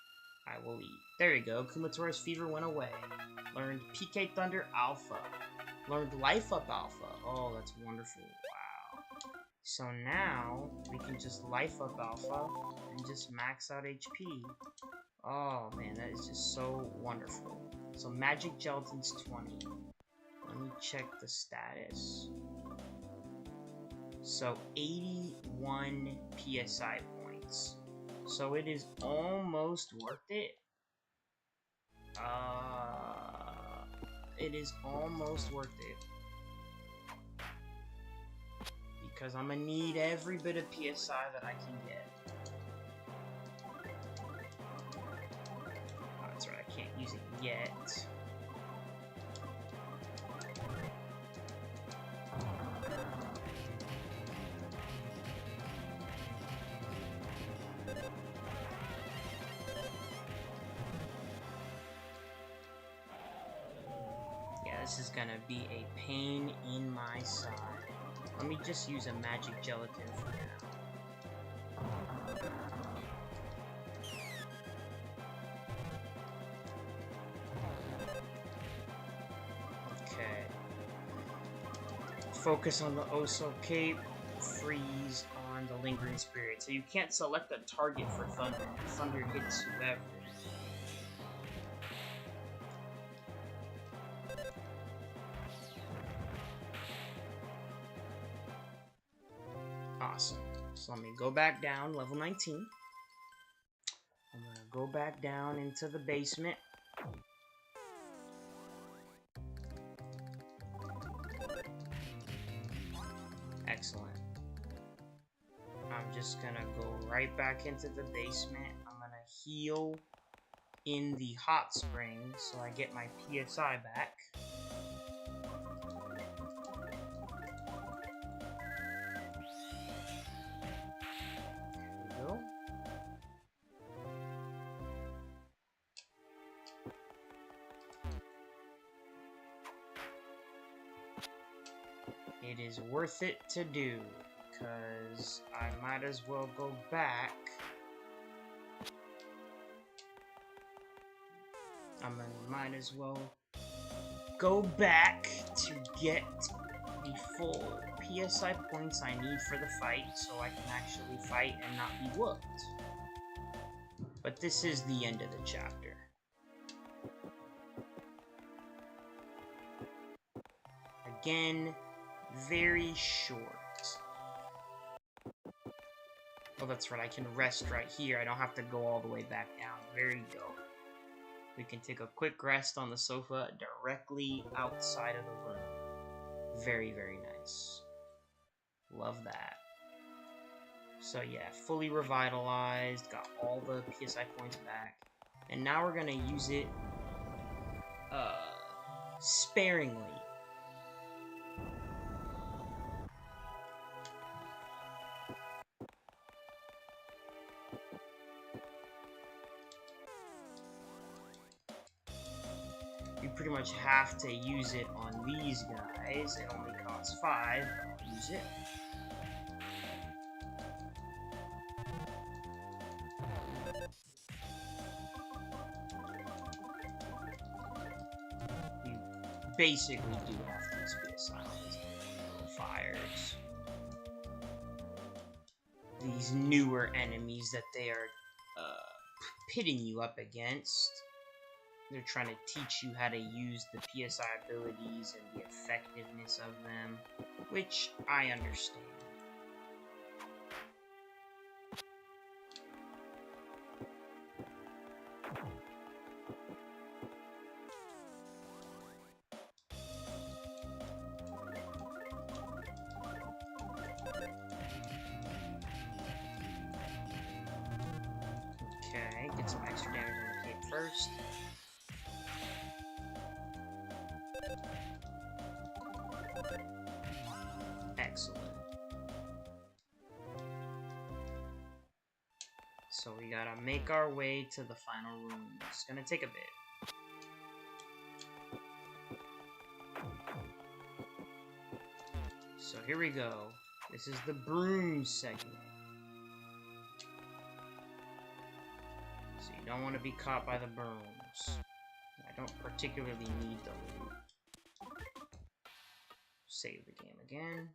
Speaker 1: I will eat. There you go. Kumatora's fever went away. Learned PK Thunder Alpha. Learned Life Up Alpha. Oh, that's wonderful. Wow. So now we can just Life Up Alpha and just max out HP. Oh man, that is just so wonderful. So Magic Gelatin's 20. Let me check the status. So 81 PSI points. So it is almost worth it. It is almost worth it. Because I'm gonna need every bit of PSI that I can get. Oh, that's right, I can't use it yet. This is gonna be a pain in my side. Let me just use a magic gelatin for now. Okay. Focus on the Oso Cape. Freeze on the Lingering Spirit. So you can't select a target for Thunder. Thunder hits whoever. Awesome. So let me go back down, level 19. I'm gonna go back down into the basement. Excellent. I'm just gonna go right back into the basement. I'm gonna heal in the hot spring so I get my PSI back. It is worth it to do, because I might as well go back. Might as well go back to get the full PSI points I need for the fight, so I can actually fight and not be whooped. But this is the end of the chapter. Again, very short. Oh, that's right, I can rest right here. I don't have to go all the way back down. There you go. We can take a quick rest on the sofa directly outside of the room. Very, very nice. Love that. So yeah, fully revitalized, got all the PSI points back. And now we're gonna use it, sparingly. You pretty much have to use it on these guys. It only costs 5, but I'll use it. You basically do have to use PSI on these little fires. These newer enemies that they are pitting you up against. They're trying to teach you how to use the PSI abilities and the effectiveness of them, which I understand. Okay, get some extra damage on the cape first. Excellent. So we gotta make our way to the final room. It's gonna take a bit. So here we go. This is the broom segment. So you don't want to be caught by the brooms. I don't particularly need the loot. Save the game again.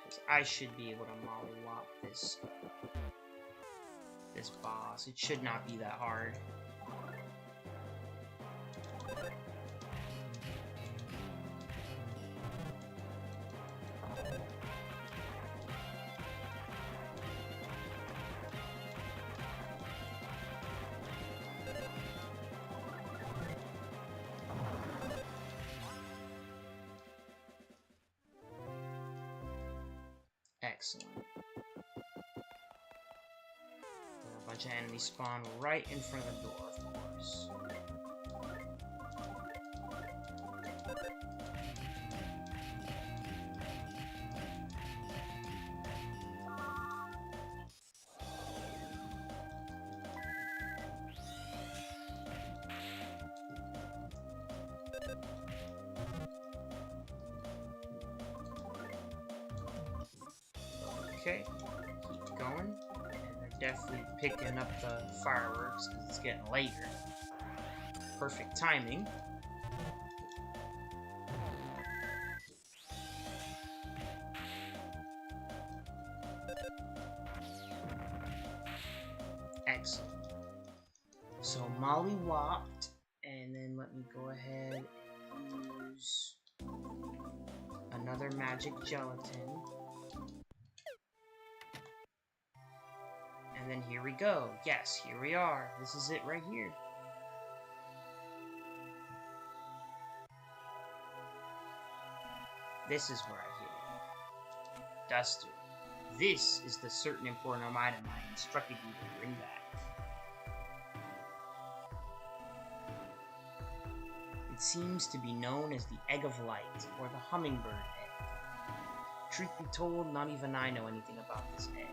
Speaker 1: Because I should be able to mollywop this boss. It should not be that hard. Excellent. A bunch of enemies spawn right in front of the door, of course. Okay, keep going. And they're definitely picking up the fireworks because it's getting later. Perfect timing. Excellent. So mollywopped, and then let me go ahead and use another magic gelatin. And then here we go. Yes, here we are. This is it right here. This is where I hit it. Duster. This is the certain important item I instructed you to bring back. It seems to be known as the Egg of Light, or the Hummingbird Egg. Truth be told, not even I know anything about this egg.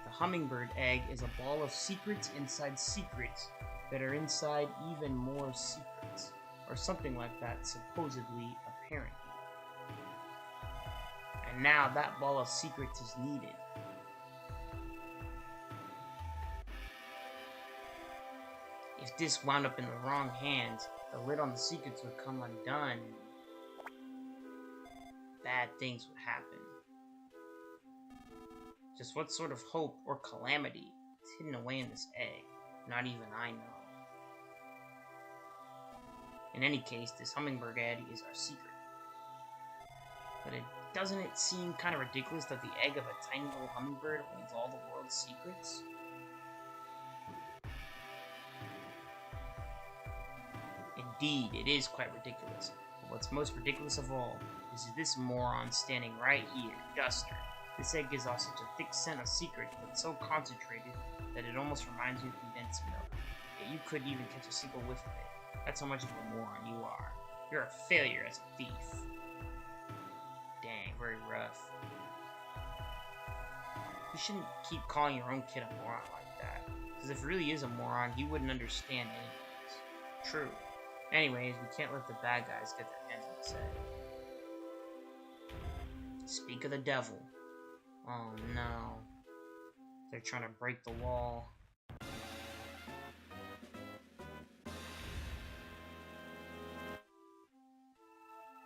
Speaker 1: The Hummingbird Egg is a ball of secrets inside secrets that are inside even more secrets, or something like that, supposedly, apparently. And now that ball of secrets is needed. If this wound up in the wrong hands, the lid on the secrets would come undone. Bad things would happen. Just what sort of hope or calamity is hidden away in this egg? Not even I know. In any case, this hummingbird egg is our secret. But doesn't it seem kind of ridiculous that the egg of a tiny little hummingbird holds all the world's secrets? Indeed, it is quite ridiculous. But what's most ridiculous of all is this moron standing right here, Duster. This egg gives off such a thick scent of secrets, but so concentrated that it almost reminds you of condensed milk. Yet you couldn't even catch a single whiff of it. That's how much of a moron you are. You're a failure as a thief. Dang, very rough. You shouldn't keep calling your own kid a moron like that. Because if he really is a moron, he wouldn't understand anyways. True. Anyways, we can't let the bad guys get their hands on this egg. Speak of the devil. Oh no. They're trying to break the wall.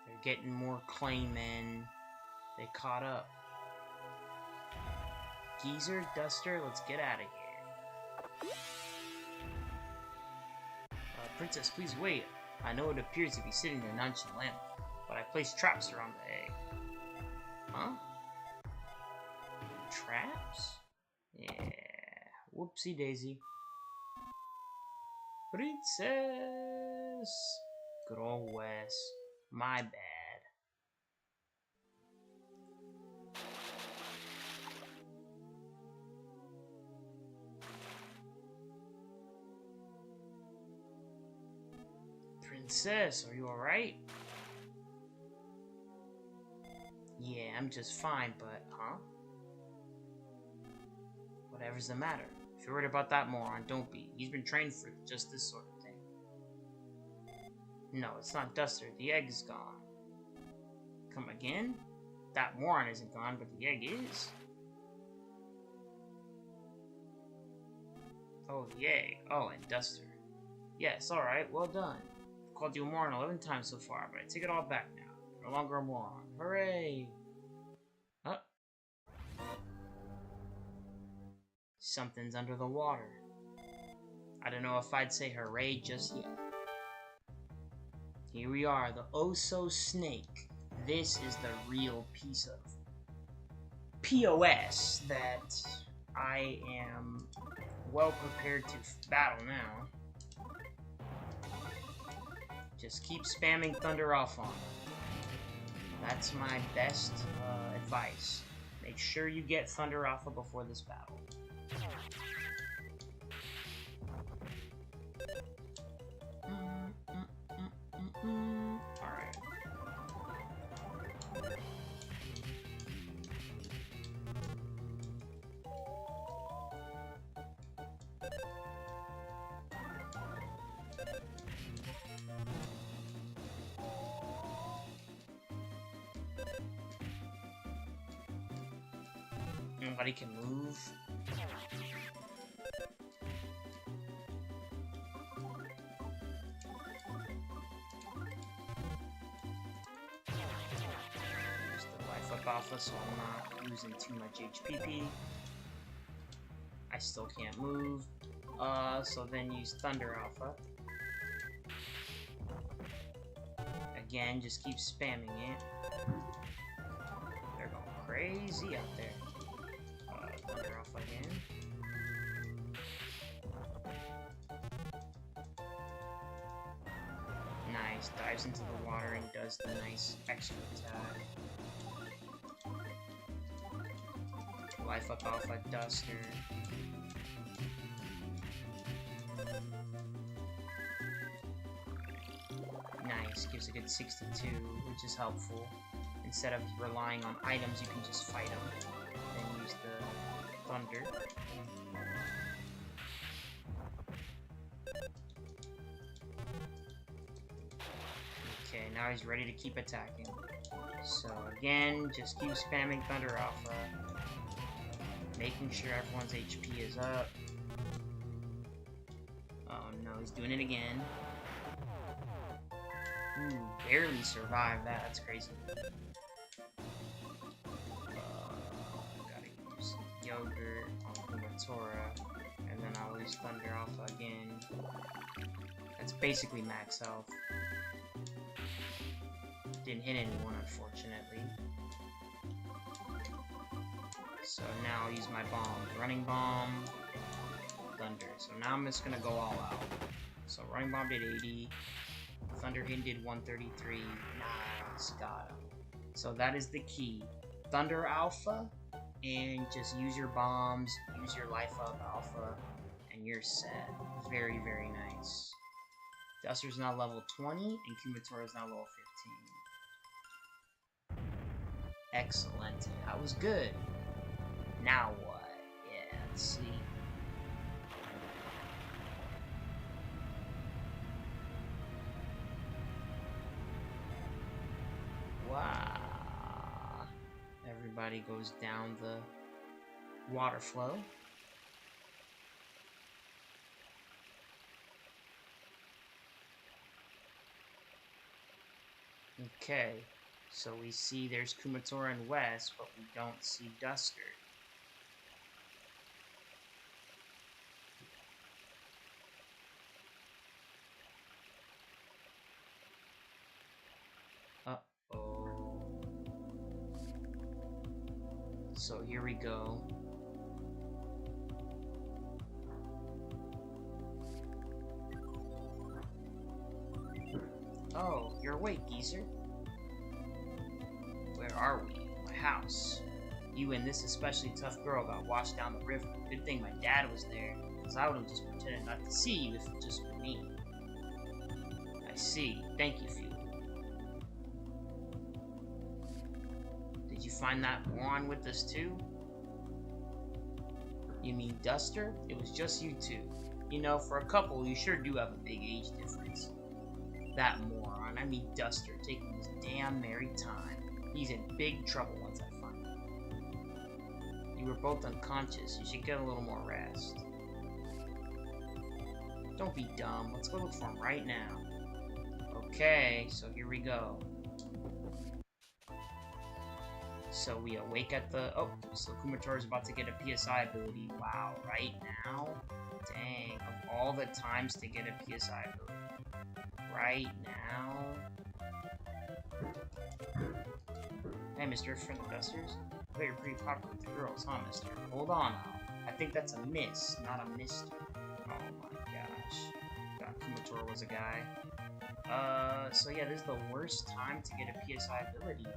Speaker 1: They're getting more claim in. They caught up. Geezer, Duster, let's get out of here. Princess, please wait. I know it appears to be sitting there nonchalantly, but I placed traps around the egg. Huh? Traps? Yeah. Whoopsie daisy. Princess! Good old Wes. My bad. Princess, are you alright? Yeah, I'm just fine, but, huh? Whatever's the matter. If you're worried about that moron, don't be. He's been trained for just this sort of thing. No, it's not Duster. The egg is gone. Come again? That moron isn't gone, but the egg is. Oh, the egg. Oh, and Duster. Yes, alright, well done. I've called you a moron 11 times so far, but I take it all back now. You're no longer a moron. Hooray! Huh? Something's under the water. I don't know if I'd say hooray just yet. Here we are, the oh-so-snake. This is the real piece of POS that I am well prepared to battle now. Just keep spamming Thunder Alpha on them. That's my best advice. Make sure you get Thunder Alpha before this battle. Alright. Nobody can move. There's the life up alpha, so I'm not losing too much HPP. I still can't move. So then use Thunder Alpha. Again, just keep spamming it. They're going crazy out there. Thunder Alpha again. Nice, dives into the water and does the nice extra attack. Life up alpha, Duster. Nice, gives a good 62, which is helpful. Instead of relying on items, you can just fight them. Then use the Thunder. Okay, now he's ready to keep attacking. So again, just keep spamming Thunder Alpha. Making sure everyone's HP is up. Oh no, he's doing it again. Ooh, barely survived that. That's crazy. Gotta use Yogurt on Kumatora, and then I'll use Thunder Alpha again. That's basically max health. Didn't hit anyone, unfortunately. So now I'll use my bomb. Running Bomb, Thunder. So now I'm just gonna go all out. So Running Bomb did 80. Thunder Hit did 133. Nice, got him. So that is the key. Thunder Alpha, and just use your bombs, use your life up Alpha, and you're set. Very, very nice. Duster's now level 20, and Kumatora is now level 15. Excellent. That was good. Now what? Yeah, let's see. Wow. Everybody goes down the water flow. Okay, so we see there's Kumatora and West, but we don't see Duster. Uh-oh. So here we go. Oh, you're awake, geezer. Where are we? My house. You and this especially tough girl got washed down the river. Good thing my dad was there, because I would have just pretended not to see you if it just were me. I see. Thank you, Phoebe. Did you find that moron with us too? You mean Duster? It was just you two. You know, for a couple, you sure do have a big age difference. That moron, I mean Duster, taking his damn merry time. He's in big trouble once I find him. You were both unconscious. You should get a little more rest. Don't be dumb. Let's go look for him right now. Okay, so here we go. So we awake at the... Oh, so Kumatora is about to get a PSI ability. Wow, right now? Dang, of all the times to get a PSI ability. Right now? Hey, Mr. Friend of Dusters. I bet you're pretty popular with the girls, huh, mister? Hold on, Al. I think that's a miss, not a mister. Oh my gosh. Thought Kumatora was a guy. So yeah, this is the worst time to get a PSI ability.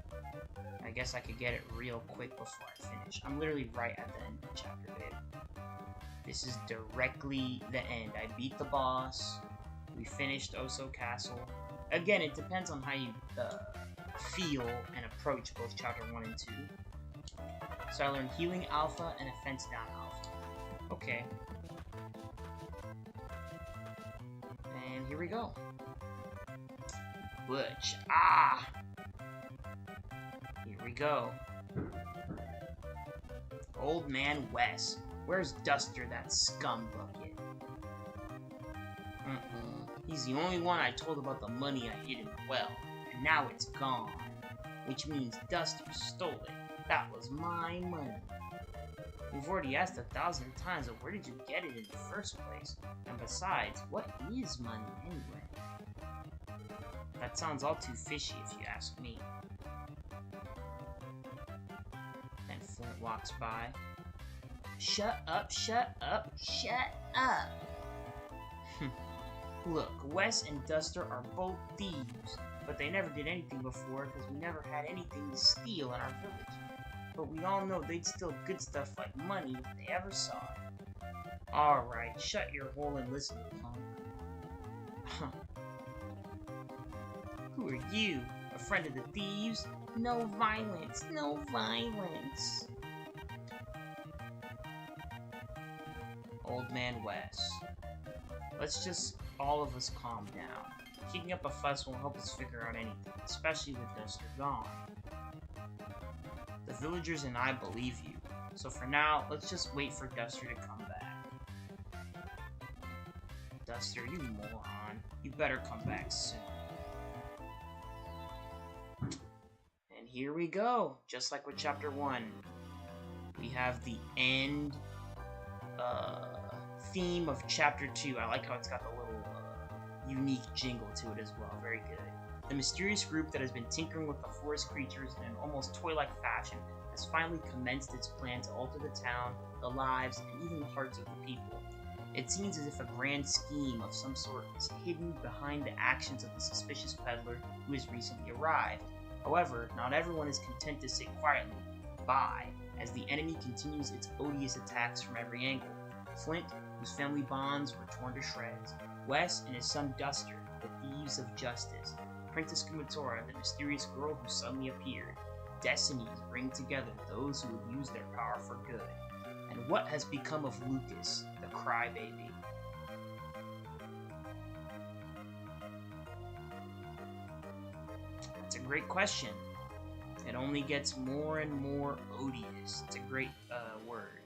Speaker 1: I guess I could get it real quick before I finish. I'm literally right at the end of the chapter, babe. This is directly the end. I beat the boss. We finished Oso Castle. Again, it depends on how you feel and approach both Chapter 1 and 2. So I learned Healing Alpha and a Fence Down Alpha. Okay. And here we go. Butch. Ah! Here we go. Old Man Wes. Where's Duster, that scumbucket? He's the only one I told about the money I hid in the well, and now it's gone. Which means Duster stole it. That was my money. We've already asked 1,000 times, but where did you get it in the first place? And besides, what is money anyway? That sounds all too fishy if you ask me. Then Flint walks by. Shut up, shut up, shut up! Look, Wes and Duster are both thieves, but they never did anything before because we never had anything to steal in our village. But we all know they'd steal good stuff like money if they ever saw it. Alright, shut your hole and listen, punk. Who are you? A friend of the thieves? No violence, no violence. Old Man Wes. Let's just all of us calm down. Keeping up a fuss won't help us figure out anything, especially with Duster gone. The villagers and I believe you, so for now, let's just wait for Duster to come back. Duster, you moron. You better come back soon. And here we go, just like with Chapter 1. We have the end theme of Chapter 2. I like how it's got the little unique jingle to it as well. Very good. The mysterious group that has been tinkering with the forest creatures in an almost toy-like fashion has finally commenced its plan to alter the town, the lives, and even the hearts of the people. It seems as if a grand scheme of some sort is hidden behind the actions of the suspicious peddler who has recently arrived. However, not everyone is content to sit quietly by as the enemy continues its odious attacks from every angle. Flint, whose family bonds were torn to shreds, Wes and his son Duster, the thieves of justice, Princess Kumatora, the mysterious girl who suddenly appeared. Destinies bring together those who would use their power for good. And what has become of Lucas, the crybaby? That's a great question. It only gets more and more odious. It's a great word.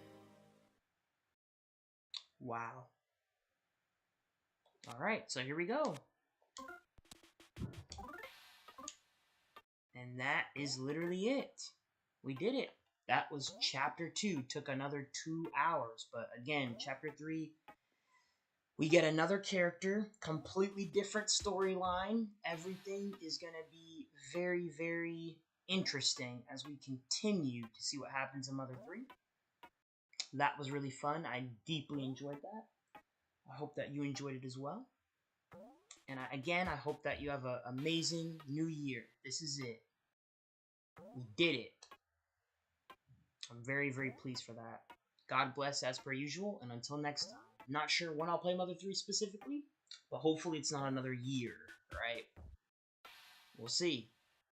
Speaker 1: Wow. Alright, so here we go. And that is literally it. We did it. That was Chapter 2. Took another 2 hours. But again, Chapter 3, we get another character. Completely different storyline. Everything is going to be very, very interesting as we continue to see what happens in Mother 3. That was really fun. I deeply enjoyed that. I hope that you enjoyed it as well. And again, I hope that you have an amazing new year. This is it. We did it. I'm very, very pleased for that. God bless as per usual, and until next time. I'm not sure when I'll play Mother 3 specifically, but hopefully it's not another year, right? We'll see.